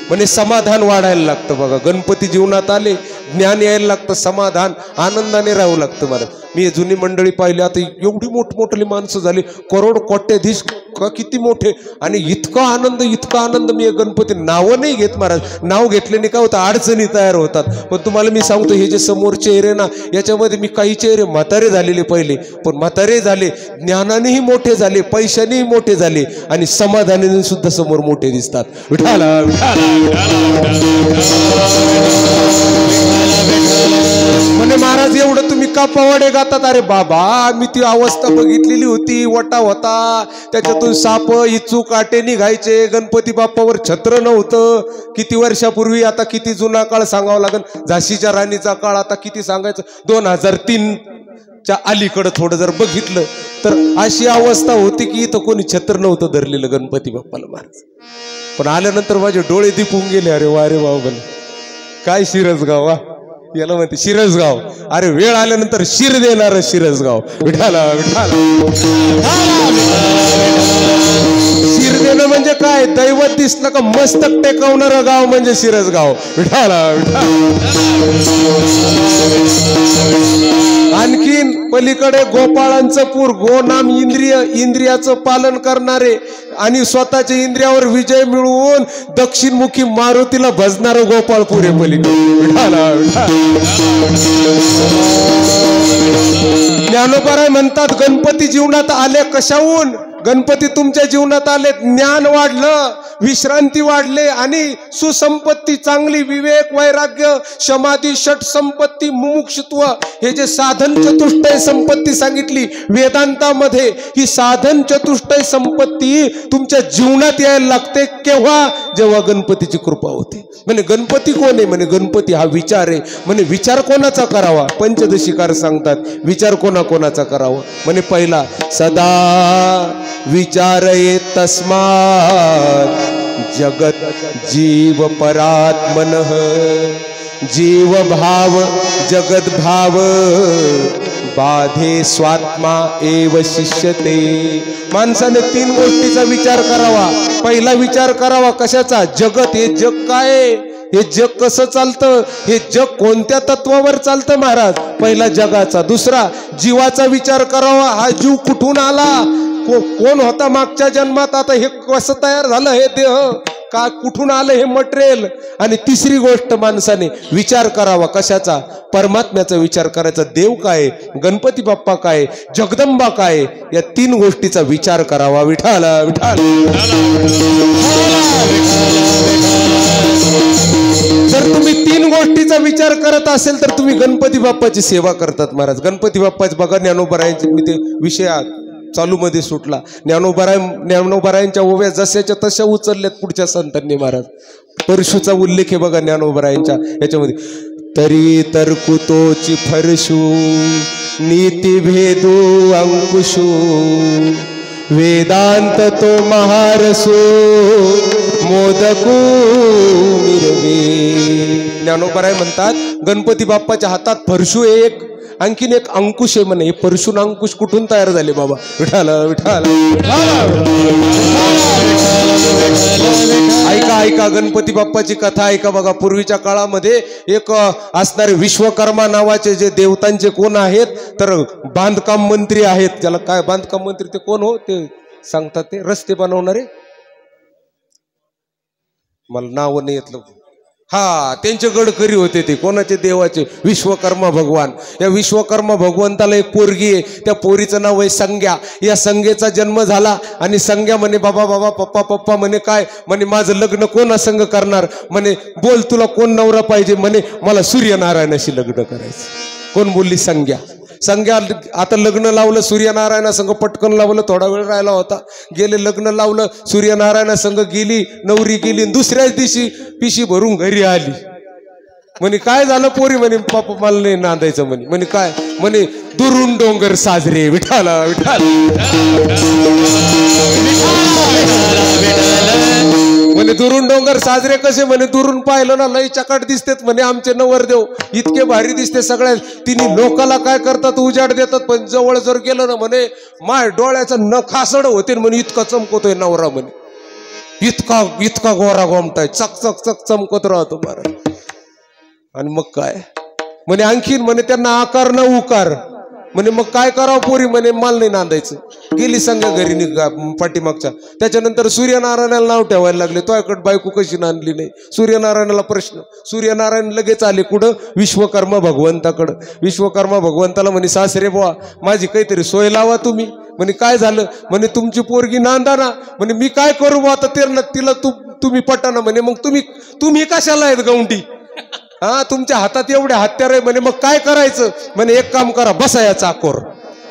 म्हणजे समाधान वाढायला लागतं बघा. गणपती जीवनात आले, ज्ञान यायला लागतं, समाधान आनंदाने राहू लागतं महाराज. मी जुनी मंडळी पाहिली, आता एवढी मोठमोठली माणसं झाली, करोड कोट्याधीश किती मोठे, आणि इतका आनंद मी गणपती नावं नाही घेत महाराज. नाव घेतल्याने काय होतं, अडचणी तयार होतात. पण तुम्हाला मी सांगतो, हे जे समोर चेहरे ना, याच्यामध्ये मी काही चेहरे म्हातारे झालेले पहिले, पण म्हातारे झाले, ज्ञानानेही मोठे झाले, पैशानेही मोठे झाले, आणि समाधानाने सुद्धा समोर मोठे दिसतात. विठाला म्हणे महाराज एवढं तुम्ही का पवाडे गातात? अरे बाबा, मी ती अवस्था बघितलेली होती. वटा होता, त्याच्यातून साप इचू काटे निघायचे. गणपती बाप्पावर छत्र नव्हतं. किती वर्षापूर्वी, आता किती जुना काळ सांगावा लागेल, झाशीच्या राणीचा काळ. आता किती सांगायचं, 2003च्या अलीकडं थोडं जर बघितलं तर अशी अवस्था होती की इथं कोणी छत्र नव्हतं धरलेलं गणपती बाप्पाला महाराज. पण आल्यानंतर माझे डोळे दिपून गेले. अरे वा रे वा, काय शिरसगाव, वा याला म्हणते शिरसगाव. अरे वेळ आल्यानंतर शिर देणार शिरसगाव. विठाला शिर देणं म्हणजे काय? दैवत दिसलं का मस्तक टेकवणारं गाव म्हणजे शिरसगाव. विठाला आणखीन पलीकडे गोपाळांचं पूर, गोनाम इंद्रियाचं पालन करणारे आणि स्वतःच्या इंद्रियावर विजय मिळवून दक्षिणमुखी मारुतीला भजणारं गोपाळपूर आहे पलीकडे. ज्ञानोबराय म्हणतात, गणपती जीवनात आले कशाहून? गणपती तुमच्या जीवनात आले, ज्ञान वाढलं, विश्रांती वाढले, आणि सुसंपत्ती चांगली, विवेक, वैराग्य, समाधी, षट संपत्ती, मुमुक्षुत्व, हे जे साधन चतुष्टय संपत्ती सांगितली वेदांतामध्ये, ही साधन चतुष्टय संपत्ती तुमच्या जीवनात यायला लागते. केव्हा? जेव्हा गणपतीची कृपा होते. म्हणजे गणपती कोण आहे? म्हणे गणपती हा विचार आहे. म्हणे विचार कोणाचा करावा? पंचदशीकार सांगतात, विचार कोणाचा करावा. म्हणे पहिला, सदा विचारये तस्मात् जगत जीव परात्मनः. जीव भाव जगत भाव बाधे स्वात्मा एव शिष्यते. माणसाने 3 गोष्टीचा विचार करावा. पहिला विचार करावा कशाचा? जगत, हे जग काय, हे जग कसं चालतं, हे जग कोणत्या तत्वावर चालतं महाराज? पहिला जगाचा. दुसरा जीवाचा विचार करावा. हा जीव कुठून आला, कोण होता मागच्या जन्मात, आता हे कसं तयार झालं हे देह, का कुठून आलं हे मटेरियल. आणि तिसरी गोष्ट माणसाने विचार करावा कशाचा? परमात्म्याचा विचार करायचा. देव काय, गणपती बाप्पा काय, जगदंबा काय, या 3 गोष्टीचा विचार करावा. विठाला जर तुम्ही 3 गोष्टीचा विचार करत असेल तर तुम्ही गणपती बाप्पाची सेवा करतात महाराज. गणपती बाप्पाची बघा, ज्ञानोबरायांचे मी ते विषय चालू मध्ये सुटला. ज्ञानोबरायांच्या ओव्या जशाच्या तशा उचलल्यात पुढच्या संतांनी महाराज. परशूचा उल्लेख आहे बघा ज्ञानोबरायांच्या याच्यामध्ये. तरी तरकुतोची फरशू नीती भेदू अंकुशू वेदांत तो महारसो मोदकू मिरवे. ज्ञानोबराय म्हणतात, गणपती बाप्पाच्या हातात फरशू एक, आणखीन एक अंकुश आहे म्हणे. हे परशुन अंकुश कुठून तयार झाले बाबा? विठाला ऐका गणपती बाप्पाची कथा ऐका बघा. पूर्वीच्या काळामध्ये एक असणारे विश्वकर्मा नावाचे जे देवतांचे कोण आहेत, तर बांधकाम मंत्री आहेत. त्याला काय बांधकाम मंत्री ते कोण हो, ते सांगतात, ते रस्ते बनवणारे, मला नाव नाही येतलं. हा, त्यांचे गडकरी होते ते. कोणाचे? देवाचे, विश्वकर्मा भगवान. या विश्वकर्मा भगवंताला एक पोरगी आहे, त्या पोरीचं नाव आहे संज्ञा. या संज्ञेचा जन्म झाला आणि संज्ञा म्हणे, बाबा पप्पा म्हणे, काय म्हणे, माझं लग्न कोणा संग करणार? म्हणे, बोल तुला कोण नवरा पाहिजे? म्हणे, मला सूर्यनारायणाशी लग्न करायचं. कोण बोलली? संज्ञा. संग्या आता लग्न लावलं सूर्यनारायणा संघ पटकन लावलं, थोडा वेळ राहिला होता, गेले लग्न लावलं, सूर्यनारायणा संघ गेली, नवरी गेली, दुसऱ्याच दिवशी पिशी भरून घरी आली. म्हणे काय झालं पोरी? म्हणे पापा मला नाही नांदायचं. म्हणे काय? म्हणे दुरून डोंगर साजरे विठाला विठाला. म्हणे दुरून डोंगर साजरे कसे? म्हणे दुरून पाहिलं ना लई चकाट दिसतेत म्हणे आमचे नवरदेव, इतके भारी दिसते सगळ्या. तिने लोकाला काय करतात उजाड देतात, पण जवळ जर गेलं ना म्हणे माय डोळ्याचं नखासड होते म्हणे, इतका चमकतोय नवरा म्हणे, इतका इतका गोरा गोमटाय, चक चक चक चमकत राहतो महाराज. आणि मग काय म्हणे आणखीन म्हणे त्यांना आकार न उकार. म्हणे मग काय करावं पोरी? म्हणे मला नाही नांदायचं. गेली संघ घरी निघा पाठीमागच्या. त्याच्यानंतर सूर्यनारायणाला नाव ठेवायला लागले, तोयाकडे बायको कशी नांदली नाही. सूर्यनारायणाला प्रश्न. सूर्यनारायण लगेच आले कुठं? विश्वकर्मा भगवंताकडं. विश्वकर्मा भगवंताला म्हणे सासरे बुवा माझी काहीतरी सोय लावा तुम्ही. म्हणे काय झालं? म्हणे तुमची पोरगी नांदा ना. म्हणे मी काय करू बुवा आता तिला तुम्ही पटाना. म्हणे मग तुम्ही कशाला आहेत गौंडी? हा तुमच्या हातात एवढे हत्यार आहे. म्हणे मग काय करायचं? म्हणे एक काम करा, बसा या चाकोर.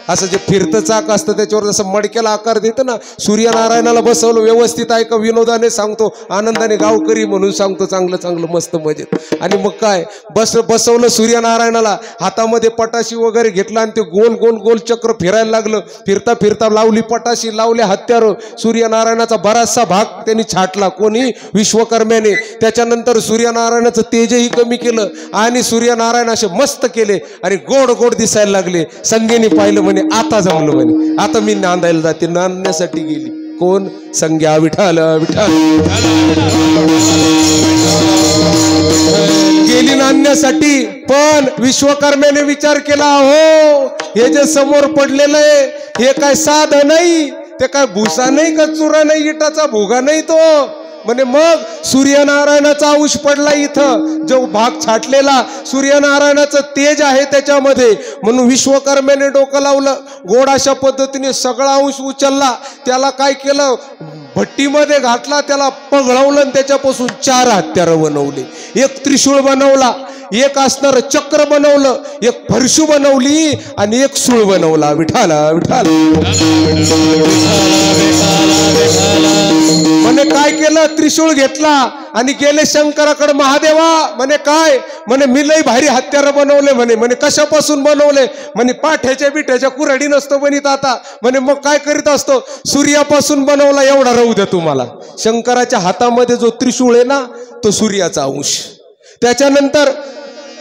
असं जे फिरतं चाक असतं त्याच्यावर जसं मडक्याला आकार देतं ना, सूर्यनारायणाला बसवलं व्यवस्थित. ऐका विनोदाने सांगतो, आनंदाने गावकरी म्हणून सांगतो, चांगलं चांगलं मस्त मजेत. आणि मग काय बसवलं सूर्यनारायणाला, हातामध्ये पटाशी वगैरे घेतला आणि ते गोल गोल गोल चक्र फिरायला लागलं. फिरता फिरता लावली पटाशी, लावले हत्यार. सूर्यनारायणाचा बराचसा भाग त्यांनी छाटला. कोणी? विश्वकर्म्याने. त्याच्यानंतर सूर्यनारायणाचं तेजही कमी केलं आणि सूर्यनारायण असे मस्त केले आणि गोड गोड दिसायला लागले. संगेने पाहिलं, म्हणे आता जमलं, म्हणे आता मी नांदायला जाते. नांदण्यासाठी गेली. कोण? संग्या विठाल विठाल गेली नांदण्यासाठी. पण विश्वकर्म्याने विचार केला, हो हे जे समोर पडलेलं आहे हे काय साधं नाही, ते काय भुसा नाही का, चुरा नाही, इटाचा भुगा नाही तो. म्हणे मग सूर्यनारायणाचा अंश पडला इथं, जो भाग छाटलेला सूर्यनारायणाचं तेज आहे त्याच्यामध्ये. म्हणून विश्वकर्म्याने डोकं लावलं, गोड अशा पद्धतीने सगळा अंश उचलला. त्याला काय केलं? भट्टीमध्ये घातला, त्याला पगळवलं आणि त्याच्यापासून 4 हत्यारं बनवली. एक त्रिशूळ बनवला, एक असणार चक्र बनवलं, एक फरशू बनवली आणि एक सूळ बनवला. विठाला विठाला. म्हणे काय केलं? त्रिशूळ घेतला आणि गेले शंकराकडे. महादेवा म्हणे काय? म्हणे मी लई भारी हत्यारं बनवले. म्हणे कशापासून बनवले? म्हणे पाठ्याच्या बिठ्याच्या कुऱ्हाडी नसतो बनित आता. म्हणे मग काय करीत असतो? सूर्यापासून बनवला. एवढा राहू द्या तुम्हाला. शंकराच्या हातामध्ये जो त्रिशूळ आहे ना तो सूर्याचा अंश. त्याच्यानंतर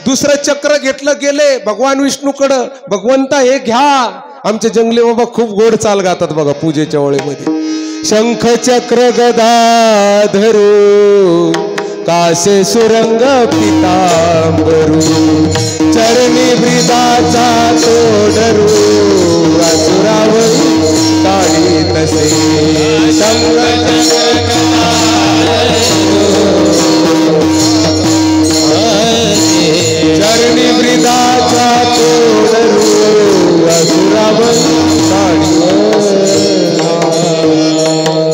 दुसरं चक्र घेतलं, गेले भगवान विष्णूकडं. भगवंता हे घ्या. आमचे जंगले बाबा खूप गोड चाल गातात बघा पूजेच्या वेळेमध्ये. शंख चक्र गदा धरू, कासे सुरंग पितांबरू, चरणी ब्रिदाचा तो डरू, असुरावर काढी तसे. शंख चरणी ब्रिदाचा तो डरू, असुरावर काढी.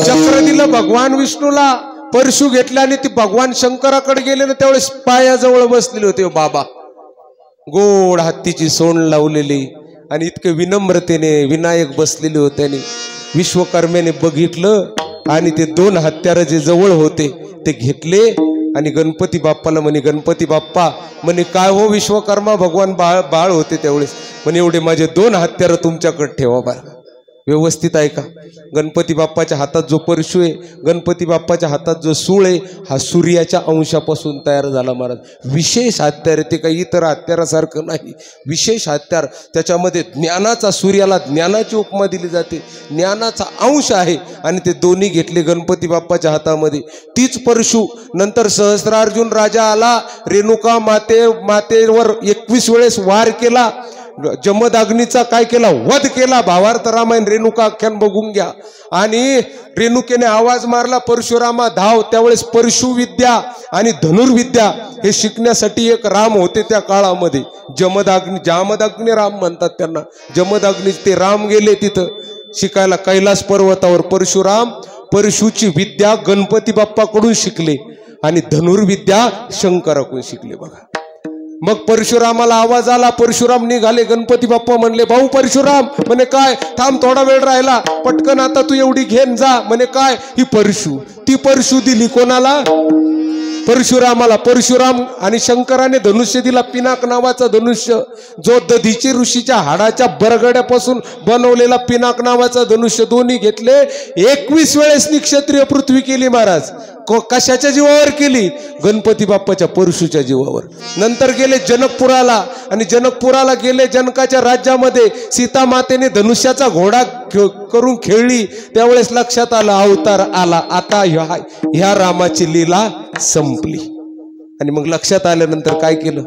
चक्र दिलं भगवान विष्णूला. परशु घेतला आणि ती भगवान शंकराकडे गेले ना त्यावेळेस पायाजवळ बसलेले होते बाबा. गोड हत्तीची सोंड लावलेली आणि इतके विनम्रतेने विनायक बसलेले होते. आणि विश्वकर्म्याने बघितलं आणि ते 2 हत्यार जे जवळ होते ते घेतले आणि गणपती बाप्पाला म्हणे, गणपती बाप्पा म्हणे काय हो विश्वकर्मा भगवान बाळ होते त्यावेळेस. म्हणे एवढे माझे 2 हत्यार तुमच्याकडे ठेवा बरं. व्यवस्थित ऐका. गणपती बाप्पाच्या हातात जो परशु आहे, गणपती बाप्पाच्या हातात जो सूळ आहे, हा सूर्याच्या अंशापासून तयार झाला महाराज. विशेष हत्यार आहे ते, काही इतर हत्यारासारखं नाही. विशेष हत्यार. त्याच्यामध्ये ज्ञानाचा, सूर्याला ज्ञानाची उपमा दिली जाते. ज्ञानाचा अंश आहे आणि ते दोन्ही घेतले गणपती बाप्पाच्या हातामध्ये. तीच परशु नंतर सहस्रार्जुन राजा आला. रेणुका मातेवर 21 वेळेस वार केला. जमदग्नीचा काय केला? वध केला. भावार्थ रामायण रेणुका आख्यान बघून घ्या. आणि रेणुकेने आवाज मारला, परशुरामा धाव. त्यावेळेस परशुविद्या आणि धनुर्विद्या हे शिकण्यासाठी एक राम होते त्या काळामध्ये. जामदग्नी राम म्हणतात त्यांना. जमदग्नी ते राम गेले तिथं शिकायला कैलास पर्वतावर. परशुराम परशुची विद्या गणपती बाप्पाकडून शिकले आणि धनुर्विद्या शंकराकडून शिकले. बघा मग परशुरामाला आवाज आला, परशुराम निघाले. गणपती बाप्पा म्हणले, भाऊ परशुराम. म्हणे काय? थांब, थोडा वेळ राहिला, पटकन आता तू एवढी घेन जा. म्हणे काय? ही परशु. ती परशु दिली कोणाला? परशुरामाला. परशुराम आणि शंकराने धनुष्य दिला, पिनाक नावाचा धनुष्य, जो दधीची ऋषीच्या हाडाच्या बरगड्यापासून बनवलेला पिनाक नावाचा धनुष्य. दोन्ही घेतले. 21 वेळेस क्षत्रिय पृथ्वी केली महाराज. कशाच्या जीवावर केली? गणपती बाप्पाच्या परशुच्या जीवावर. नंतर गेले जनकपुराला, आणि जनकपुराला गेले. जनकाच्या राज्यामध्ये सीता मातेने धनुष्याचा घोडा करून खेळली. त्यावेळेस लक्षात आलं, अवतार आला, आता ह्या रामाची लीला संपली. आणि मग लक्षात आल्यानंतर काय केलं?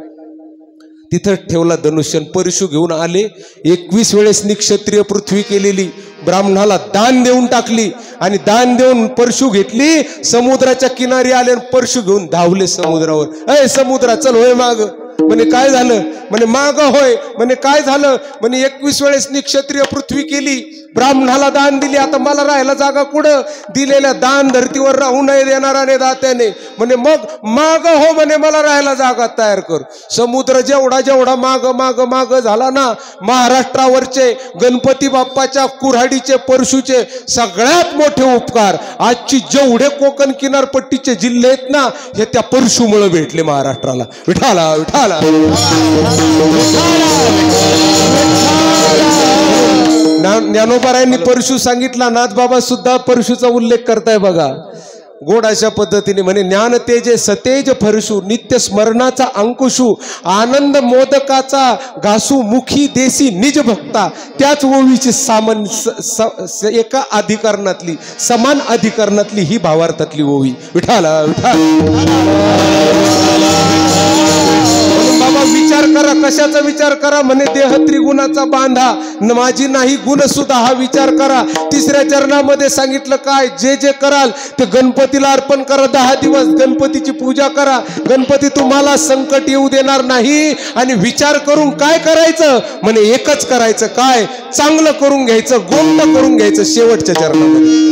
तिथं ठेवला धनुष्य. परशु घेऊन आले. 21 वेळेस क्षत्रिय पृथ्वी केलेली ब्राह्मणाला दान देऊन टाकली. आणि दान देऊन परशु घेतली. समुद्राच्या किनारी आले, परशु घेऊन धावले समुद्रावर. अय समुद्रा, चल होय माग. म्हणे काय झालं? म्हणे माग होय. म्हणे काय झालं? म्हणे 21 वेळेस क्षत्रिय पृथ्वी केली, ब्राह्मणाला दान दिली, आता मला राहायला जागा कुठं? दिलेल्या दान धर्तीवर राहू नये देणाराने दात्याने. म्हणे मग माग हो, म्हणे मला राहायला जागा तयार कर. समुद्र जेवढा जेवढा माग माग माग झाला ना, महाराष्ट्रावरचे गणपती बाप्पाच्या, कुऱ्हाडीचे, परशुचे सगळ्यात मोठे उपकार आजची जेवढे कोकण किनारपट्टीचे जिल्हे आहेत ना, हे त्या परशुमुळे भेटले महाराष्ट्राला. विठाला विठाला. ज्ञानोबारायांनी परशु सांगितला. नाथबाबा सुद्धा परशुचा उल्लेख करताय बघा, गोड अशा पद्धतीने. म्हणे ज्ञान तेजे सतेज फरशु, नित्य स्मरणाचा अंकुशू, आनंद मोदकाचा घासू, मुखी देसी निज भक्ता. त्याच ओवीची सामान एका अधिकरणातली, समान अधिकरणातली ही भावार्थातली ओवी. विठाला विठाला. बाबा विचार करा. कशाचा विचार करा? म्हणे देह त्रिगुणाचा बांधा, माझी नाही गुण सुद्धा, हा विचार करा. तिसऱ्या चरणामध्ये सांगितलं काय? जे जे कराल ते गणपतीला अर्पण करा. 10 दिवस गणपतीची पूजा करा. गणपती तुम्हाला संकट येऊ देणार नाही. आणि विचार करून काय करायचं? म्हणे एकच करायचं. काय? चांगलं करून घ्यायचं, गोंड करून घ्यायचं. शेवटच्या चरणामध्ये